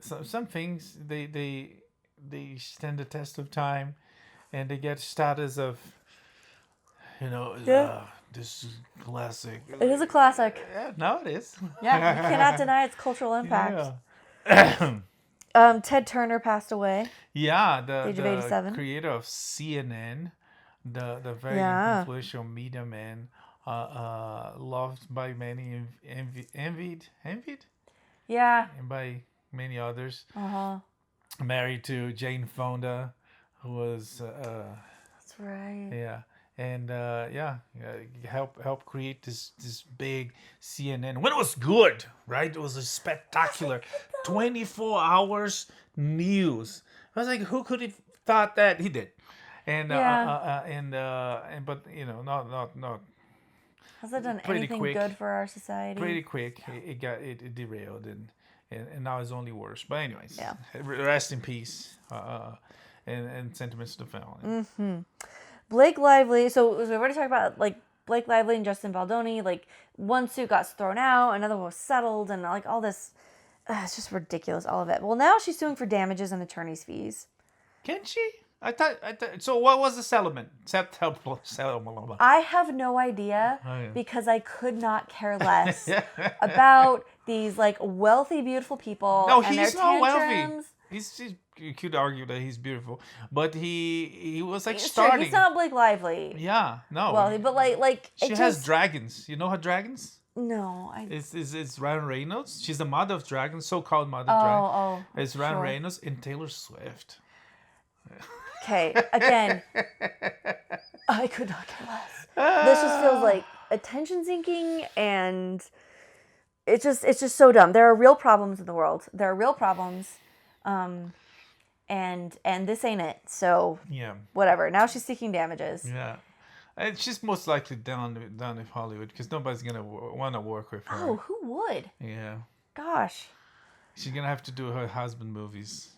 some things they stand the test of time, and they get status of, this is classic. It is a classic. Yeah, no, it is. Yeah, you cannot deny its cultural impact. Yeah. Ted Turner passed away. Yeah, age of 87. creator of CNN, the very Yeah. influential media man, loved by many, envied, Yeah. and by many others. Uh-huh. Married to Jane Fonda, who was That's right. yeah, and help create this big CNN when it was good, right? It was a spectacular 24 hours news. I was like, who could have thought that? He did, and Yeah. and but not Has it done pretty anything quick. good for our society? pretty quick. It derailed and now it's only worse. But anyways, Yeah. rest in peace. And sentiments to the family. Blake Lively. So we've already talked about like Blake Lively and Justin Baldoni. Like one suit got thrown out, another one was settled, and like all this. It's just ridiculous, all of it. Well, now she's suing for damages and attorney's fees. Can she? I thought. So what was the settlement? I have no idea Oh, yeah. because I could not care less about these like wealthy, beautiful people No, and he's their not tantrums. wealthy. You could argue that he's beautiful, but he was like Sure, starting. he's not Blake Lively. Yeah, no. Wealthy, but like she it has just dragons. You know her dragons? no. It's Ryan Reynolds. She's the mother of dragons, so-called mother of dragons. Oh, It's Ryan sure. Reynolds and Taylor Swift. Okay, again, I could not care less. This just feels like attention sinking, and it's just so dumb. There are real problems in the world. There are real problems, and this ain't it. So Yeah. whatever. Now she's seeking damages. Yeah. And she's most likely done with Hollywood because nobody's going to want to work with her. Oh, who would? Yeah. Gosh. She's going to have to do her husband movies.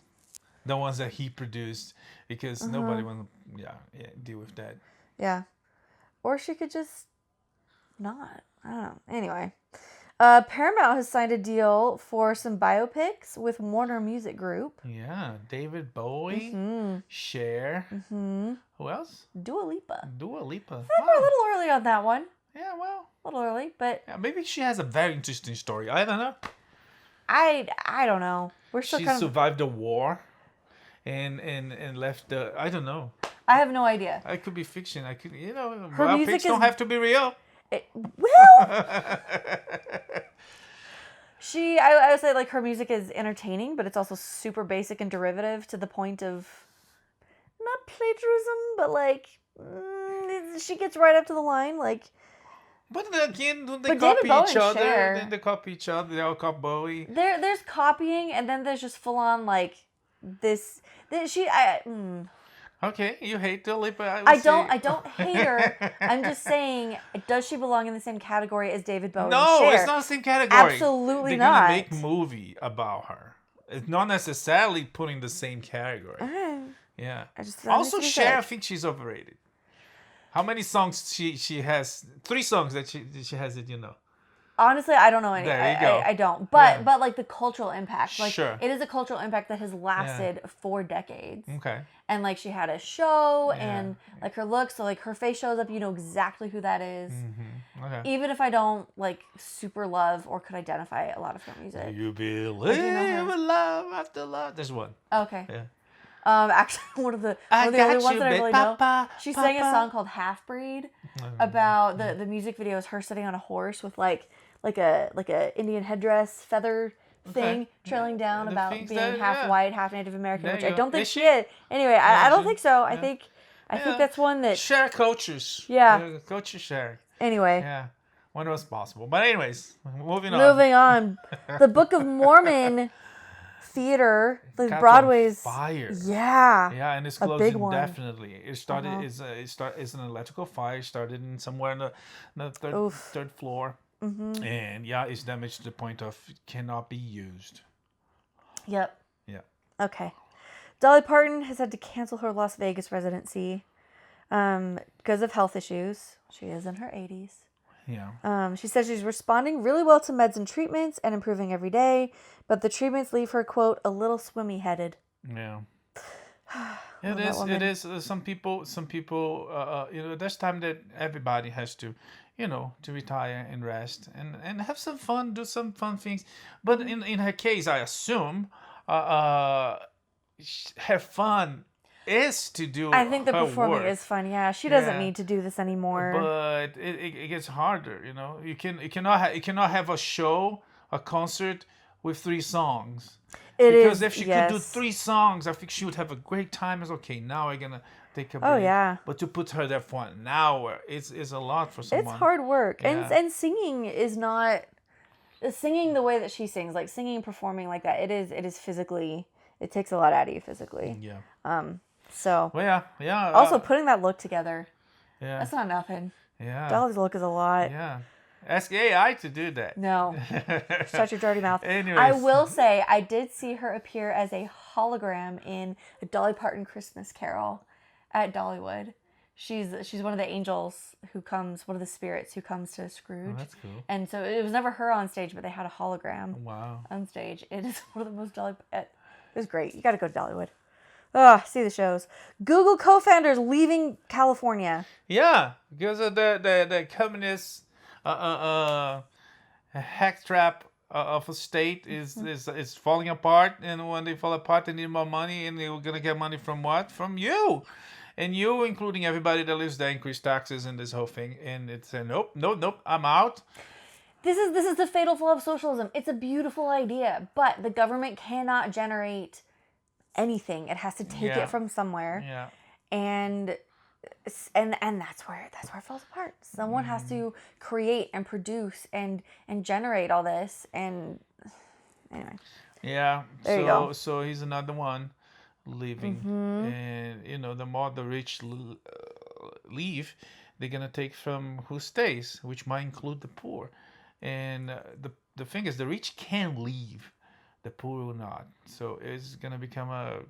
The ones that he produced because nobody wants to deal with that. Yeah. Or she could just not. I don't know. Anyway. Paramount has signed a deal for some biopics with Warner Music Group. Yeah. David Bowie. Cher. Who else? Dua Lipa. Dua Lipa. I think we're a little early on that one. Yeah, well. A little early, but Yeah, maybe she has a very interesting story. I don't know. I don't know. We're still She kind of. survived the war and left the... I don't know. I have no idea. I could be fiction. I could, Her biopics music don't is- have to be real. Well, I would say like her music is entertaining, but it's also super basic and derivative to the point of not plagiarism, but like she gets right up to the line. Like, But again, don't they But David copy Bowie each and other? Cher- Then they copy each other. They all copy Bowie. there's copying, and then there's just full on like this. Okay, you hate Dua Lipa. I don't hate her. I'm just saying, does she belong in the same category as David Bowie? No, and Cher? it's not the same category. Absolutely They're not. gonna make movie about her. It's not necessarily putting the same category. Yeah. I just Also, that needs to be Cher, I said. think she's overrated. How many songs she has? 3 songs that she has it. Honestly, I don't know any. There you go. I don't. But Yeah. but like the cultural impact, like Sure. it is a cultural impact that has lasted for decades. Okay. And like she had a show, Yeah. and like her look, so like her face shows up, you know exactly who that is. Okay. Even if I don't like super love or could identify a lot of her music. You believe in love after love. There's one. Okay. Yeah. Actually, one of the only ones that I really know. She sang a song called Half Breed about the music video is her sitting on a horse with like a Indian headdress feather thing trailing down The about things being that- half yeah. white, half Native American, There which you I go. don't think Is she she? is. Anyway, I don't she? think so. I Yeah. think Yeah. that's one that. Share cultures. Yeah. Culture share. Anyway, Yeah. When it was possible. But anyways, moving on. moving on. The Book of Mormon theater, the Caught on Broadway's. fire. Yeah. Yeah, and it's A big closing one. definitely. It started. It's an electrical fire. It started in somewhere in the third floor, and it's damaged to the point of it cannot be used. Yep. Yeah. Okay. Dolly Parton has had to cancel her Las Vegas residency because of health issues. She is in her 80s. Yeah. She says she's responding really well to meds and treatments and improving every day, but the treatments leave her, quote, a little swimmy-headed. Yeah. Love that It woman. is. Some people. There's time that everybody has to, to retire and rest and have some fun, do some fun things. But in her case, I assume, have fun is to do I think the her performing work. is fun. Yeah, she doesn't Yeah. need to do this anymore. But it gets harder, you know. You cannot have a show, a concert with 3 songs. It Because is, if she could do 3 songs, I think she would have a great time. It's okay. Now I'm gonna take a break. Oh, yeah. But to put her there for an hour, it's a lot for someone. It's hard work, Yeah. and singing is not singing the way that she sings, like singing and performing like that. It is physically. It takes a lot out of you physically. Yeah. So. Well, yeah. Also, putting that look together. Yeah. That's not nothing. Yeah. Dolly's look is a lot. Yeah. Ask AI to do that. No. Shut your dirty mouth. Anyways. I will say, I did see her appear as a hologram in a Dolly Parton Christmas Carol at Dollywood. She's one of the angels who comes, one of the spirits who comes to Scrooge. Oh, that's cool. And so it was never her on stage, but they had a hologram Wow. on stage. It is one of the most Dolly. It was great. You got to go to Dollywood. Oh, see the shows. Google co-founders leaving California. Yeah, because of the communist hack trap of a state is falling apart, and when they fall apart, they need more money, and they're gonna get money from what? From you, and you, including everybody that lives there, increase taxes and this whole thing, and it's nope, I'm out. This is the fatal flaw of socialism. It's a beautiful idea, but the government cannot generate anything. It has to take it from somewhere. Yeah. And that's where it falls apart. Someone has to create and produce and generate all this. And anyway. Yeah. There you go. So he's another one leaving, and you know, the more the rich leave, they're gonna take from who stays, which might include the poor. And the thing is, the rich can leave, the poor will not. So it's gonna become a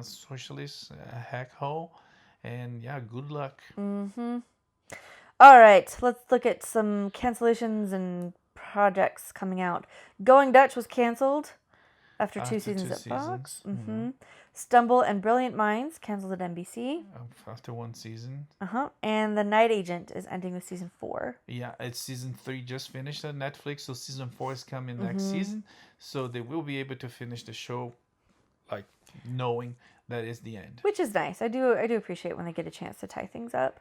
socialist hack hole, and good luck. All right, let's look at some cancellations and projects coming out. Going Dutch was canceled after 2 seasons at Fox. Stumble and Brilliant Minds canceled at NBC. After 1 season. And The Night Agent is ending with season 4. Yeah, it's season 3 just finished on Netflix, so season 4 is coming next season. So they will be able to finish the show, like knowing that is the end. Which is nice. I do appreciate when they get a chance to tie things up.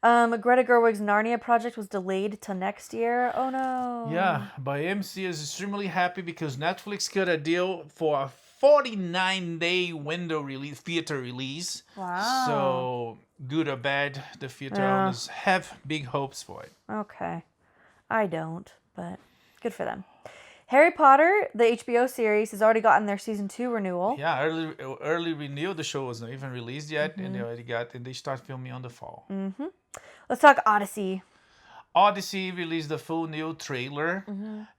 Greta Gerwig's Narnia project was delayed till next year. Oh no. Yeah, but AMC is extremely happy because Netflix got a deal for a 49-day window release, theater release. Wow. So good or bad, the theater owners have big hopes for it. Okay. I don't, but good for them. Harry Potter, the HBO series, has already gotten their season 2 renewal. Yeah, early renewal. The show was not even released yet, and they already and they start filming on the fall. Let's talk Odyssey. Odyssey released the full new trailer.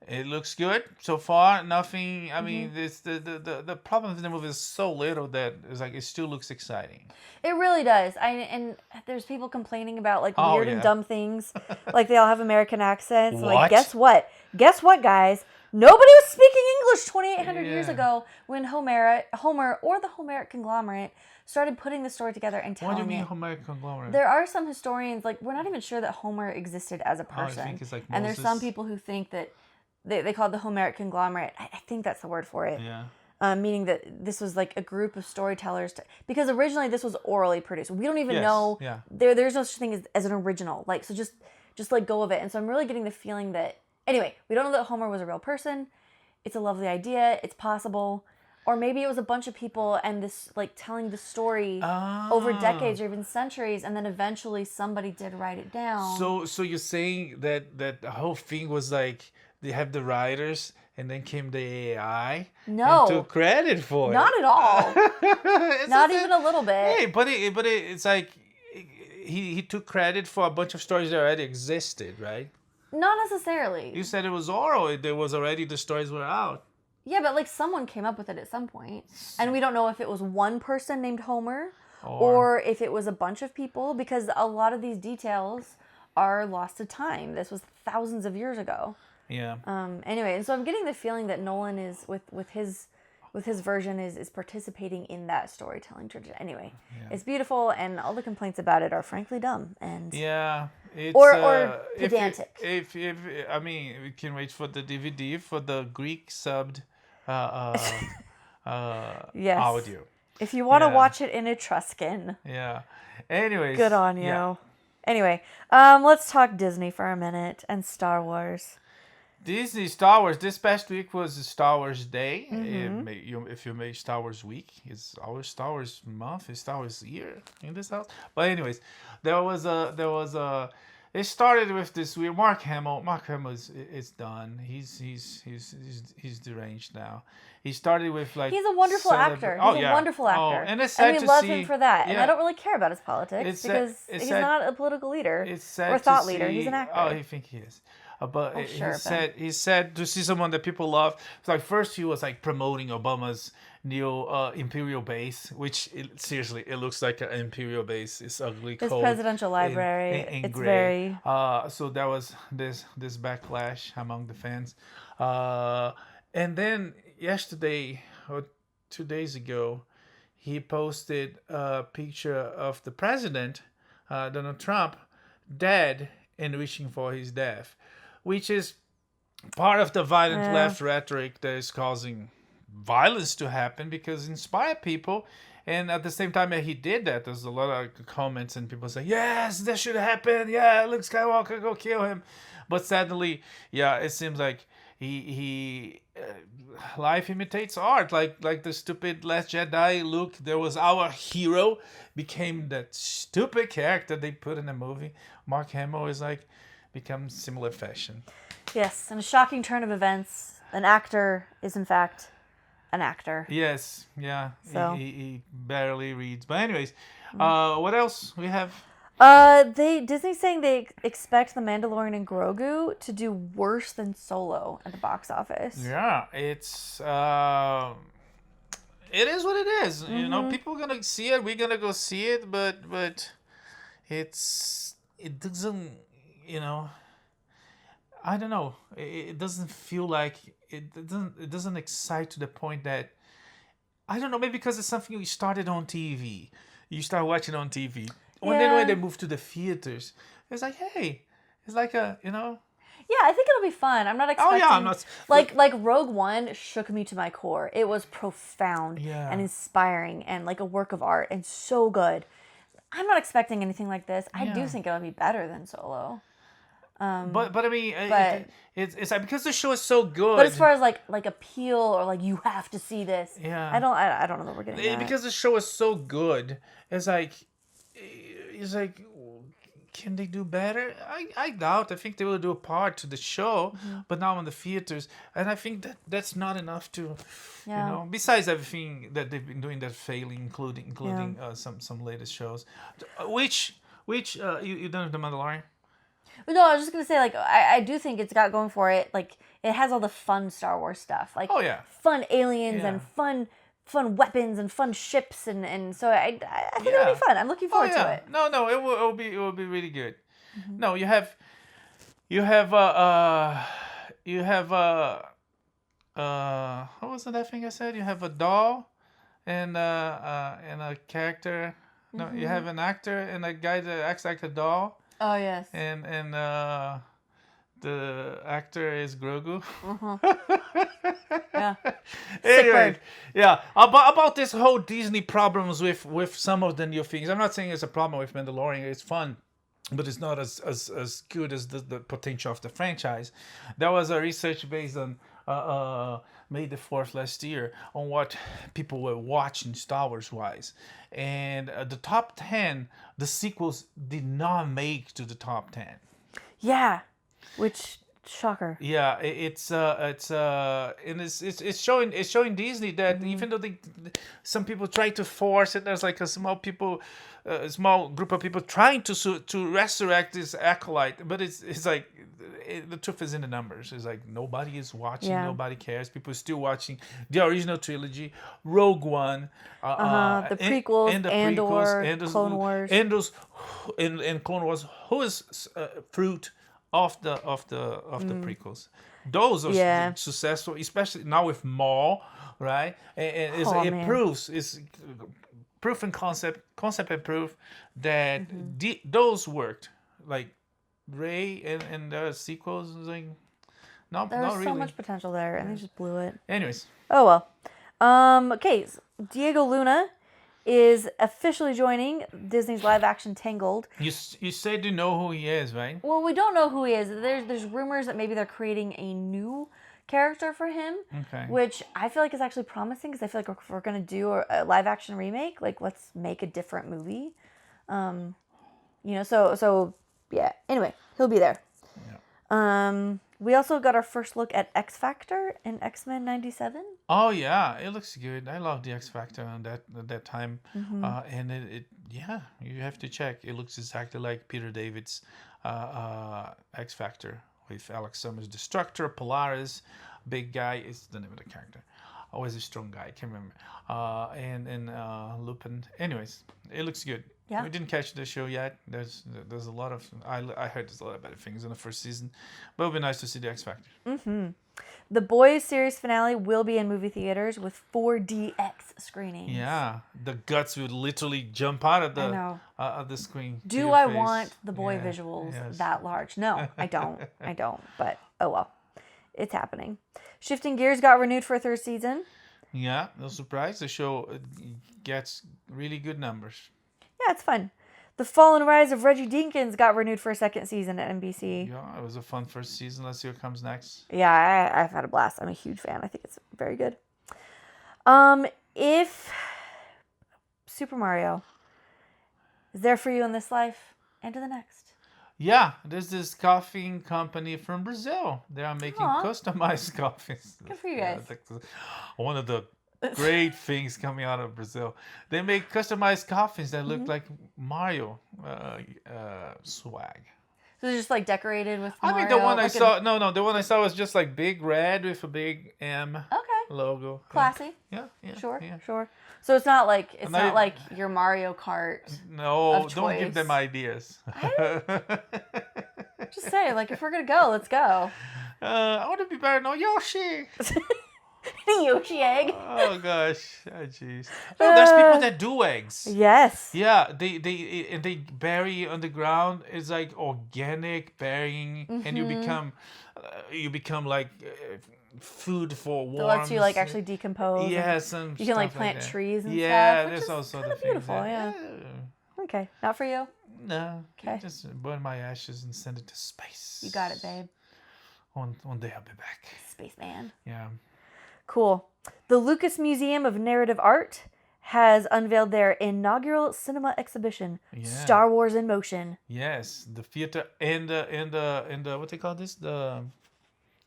It looks good so far. Nothing. I mean, this the problem with the movie is so little that it's like it still looks exciting. It really does. And there's people complaining about like Oh, weird yeah. and dumb things, like they all have American accents. What? Like guess what? Guess what, guys? Nobody was speaking English 2,800 years Yeah. ago when Homer or the Homeric conglomerate started putting the story together and telling What do you mean it. Homeric conglomerate? There are some historians, like, we're not even sure that Homer existed as a person. I think it's like and there's Moses. some people who think that they call it the Homeric conglomerate. I think that's the word for it. Yeah. Meaning that this was like a group of storytellers. Because originally this was orally produced. We don't even Yes, know. yeah. There's no such thing as an original. Like, so just let go of it. And so I'm really getting the feeling that, anyway, we don't know that Homer was a real person. It's a lovely idea. It's possible. Or maybe it was a bunch of people and this, like, telling the story over decades or even centuries, and then eventually somebody did write it down. So you're saying that the whole thing was like they have the writers and then came the AI No. and took credit for it. Not at all. It's Not just even a little bit. Hey, but it's like he took credit for a bunch of stories that already existed, right? Not necessarily. You said it was oral. There was already the stories were out. Yeah, but like someone came up with it at some point. And we don't know if it was one person named Homer or if it was a bunch of people, because a lot of these details are lost to time. This was thousands of years ago. Yeah. Anyway, and so I'm getting the feeling that Nolan is with his version is participating in that storytelling tradition. Anyway, It's beautiful, and all the complaints about it are frankly dumb and Yeah. It's, or pedantic. If I mean, we can wait for the DVD for the Greek subbed Yes. audio. If you want to Yeah. watch it in Etruscan, Yeah. Anyways. good on you. Yeah. Anyway, let's talk Disney for a minute and Star Wars. Disney Star Wars. This past week was Star Wars Day. If you make Star Wars week, it's our Star Wars month. It's Star Wars year in this house. But anyways, there was a. It started with this weird Mark Hamill. Mark Hamill is done. He's deranged now. He started with like. He's a wonderful actor. He's a wonderful actor. And it's sad we to love see, him for that. And yeah. I don't really care about his politics It's because it's he's sad- not a political leader It's sad or to thought leader. see- He's an actor. Oh, I think he is. But sure, Ben. he's sad to see someone that people love. It's like first he was like promoting Obama's new Imperial base, which seriously it looks like an Imperial base. It's ugly. His cold, presidential library. in It's gray. very. So there was this backlash among the fans, and then yesterday or 2 days ago, he posted a picture of the president, Donald Trump, dead and wishing for his death, which is part of the violent left rhetoric that is causing violence to happen because inspire people. And at the same time that he did that, there's a lot of comments and people say, yes, that should happen. Yeah, Luke Skywalker, go kill him. But sadly, yeah, it seems like he life imitates art. Like the stupid Last Jedi Luke, there was our hero, became that stupid character they put in the movie. Mark Hamill is like become similar fashion. Yes, in a shocking turn of events, an actor is in fact an actor. Yes, yeah. So. He barely reads. But anyways, what else we have? Disney's saying they expect The Mandalorian and Grogu to do worse than Solo at the box office. Yeah, it's it is what it is. You know, people are gonna see it. We're gonna go see it, but it doesn't. You know, I don't know. It doesn't feel like it doesn't excite to the point that I don't know. Maybe because it's something you started on TV. You start watching on TV. When they move to the theaters, it's like, hey, it's like a, you know. Yeah, I think it'll be fun. I'm not expecting. Oh yeah, I'm not. Like Rogue One shook me to my core. It was profound Yeah. and inspiring and like a work of art and so good. I'm not expecting anything like this. I do Yeah. think it'll be better than Solo. But I mean, but- it's like because the show is so good. But as far as like appeal or like you have to see this, Yeah. I don't know that we're getting that. Because the show is so good, it's like, can they do better? I doubt. I think they will do a part to the show, but now in the theaters, and I think that's not enough to, you know. Besides everything that they've been doing that's failing, including some latest shows, which you done with The Mandalorian? No, I was just gonna say like I do think it's got going for it. Like it has all the fun Star Wars stuff, like Oh yeah. fun aliens Yeah. and fun weapons and fun ships and so I think it'll be fun. I'm looking forward to it. No, it will be really good. No, you have what was that thing I said? You have a doll and a character. No, you have an actor and a guy that acts like a doll, Oh yes. and the actor is Grogu. Yeah. Anyway, bird. yeah, about this whole Disney problems with some of the new things. I'm not saying it's a problem with Mandalorian. It's fun, but it's not as good as the potential of the franchise. There was a research based on May the 4th last year on what people were watching Star Wars wise, and the top 10, the sequels did not make to the top 10. Yeah. Which shocker. Yeah, it's showing Disney that even though some people try to force it, there's like a small group of people trying to resurrect this acolyte, but it's like the truth is in the numbers. It's like nobody is watching, nobody cares. People are still watching the original trilogy, Rogue One, The prequels, Andor, Clone Wars. and Clone Wars, who is fruit of the prequels. Those are successful, especially now with Maul, right? And it proves, it's proof and concept and proof that those worked. Like Rey and the sequels, like not There's really. so much potential there, and they just blew it. Anyways, Oh well. Okay. Diego Luna is officially joining Disney's live-action Tangled. You said you know who he is, right? Well, we don't know who he is. There's rumors that maybe they're creating a new character for him, Okay. which I feel like is actually promising because I feel like if we're going to do a live-action remake, like let's make a different movie. So yeah. Anyway, he'll be there. Yeah. We also got our first look at X Factor in X-Men '97. Oh yeah, it looks good. I love the X Factor on that time, and you have to check. It looks exactly like Peter David's X Factor with Alex Summers, Destructor, Polaris, big guy is the name of the character. Always a strong guy. I can't remember. And Lupin. Anyways, it looks good. Yeah. We didn't catch the show yet. There's a lot of I heard there's a lot of better things in the first season, but it'll be nice to see the X Factor. The Boys series finale will be in movie theaters with 4DX screenings. Yeah, the guts would literally jump out of the screen. Do I want the boy visuals that large? No, I don't. But oh well, it's happening. Shifting Gears got renewed for a third season. Yeah, no surprise. The show gets really good numbers. Yeah, it's fun. The Fall and Rise of Reggie Deakins got renewed for a second season at NBC. Yeah, it was a fun first season. Let's see what comes next. Yeah, I've had a blast. I'm a huge fan. I think it's very good. If Super Mario is there for you in this life and to the next. Yeah, there's this coffee company from Brazil. They are making customized coffees. Good for you guys. One of the great things coming out of Brazil. They make customized coffins that look like Mario swag. So they're just like decorated with Mario. I mean, the one I saw, the one I saw was just like big red with a big M logo. Classy. Yeah. Sure. So it's not like your Mario Kart. No, don't give them ideas. Just say, like, if we're gonna go, let's go. I want to be better than Yoshi. Yoshi egg. Oh gosh, jeez. No, there's people that do eggs. Yes. Yeah, they bury underground. It's like organic burying, and you become like food for worms. That lets you like actually decompose. Yes, and you can like stuff plant like that. trees and stuff. Yeah, there's also kind the of beautiful. things. Yeah. Okay, not for you. No. Okay. Just burn my ashes and send it to space. You got it, babe. One day I'll be back. Spaceman. Yeah. Cool. The Lucas Museum of Narrative Art has unveiled their inaugural cinema exhibition, Star Wars in Motion. Yes, the theater and the what they call this? The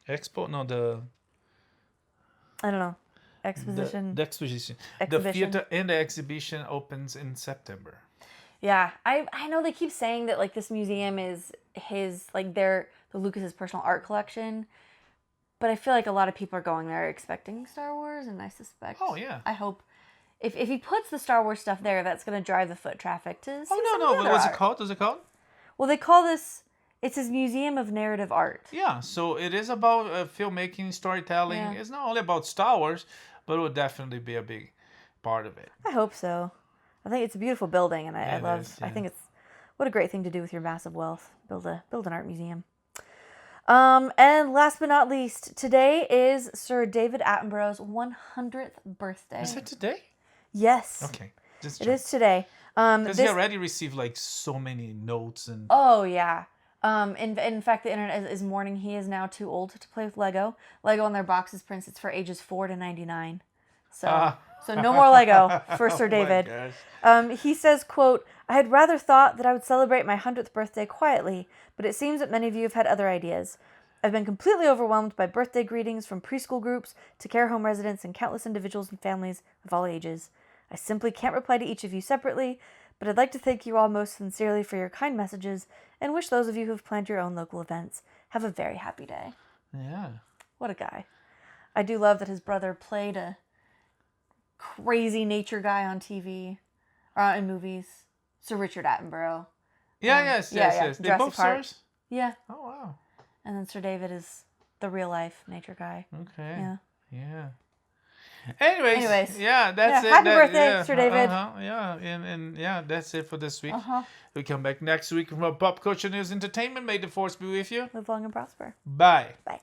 expo? No, I don't know. Exposition. The exposition. Exhibition. The theater and the exhibition opens in September. Yeah, I know they keep saying that like this museum is the Lucas's personal art collection. But I feel like a lot of people are going there expecting Star Wars, and I suspect. Oh yeah. I hope if he puts the Star Wars stuff there, that's going to drive the foot traffic to. What's it called? What's it called? Well, they call this. It's his Museum of Narrative Art. Yeah, so it is about filmmaking, storytelling. Yeah. It's not only about Star Wars, but it will definitely be a big part of it. I hope so. I think it's a beautiful building, and I love. I think it's what a great thing to do with your massive wealth. Build an art museum. And last but not least, today is Sir David Attenborough's 100th birthday. Is it today? Yes. Okay. It is today. Because he already received like so many notes and. Oh yeah. In fact, the internet is mourning. He is now too old to play with Lego. Lego on their boxes prints it's for ages 4 to 99. So no more Lego for Sir David. He says, quote, "I had rather thought that I would celebrate my 100th birthday quietly, but it seems that many of you have had other ideas. I've been completely overwhelmed by birthday greetings from preschool groups to care home residents and countless individuals and families of all ages. I simply can't reply to each of you separately, but I'd like to thank you all most sincerely for your kind messages and wish those of you who have planned your own local events have a very happy day." Yeah. What a guy. I do love that his brother played a crazy nature guy on TV or in movies. Sir Richard Attenborough. Yeah, yes. They both stars? Yeah. Oh, wow. And then Sir David is the real life nature guy. Okay. Yeah. Anyways, yeah, that's it. Happy birthday, Sir David. Yeah, and that's it for this week. We come back next week from Pop Culture News Entertainment. May the Force be with you. Live long and prosper. Bye. Bye.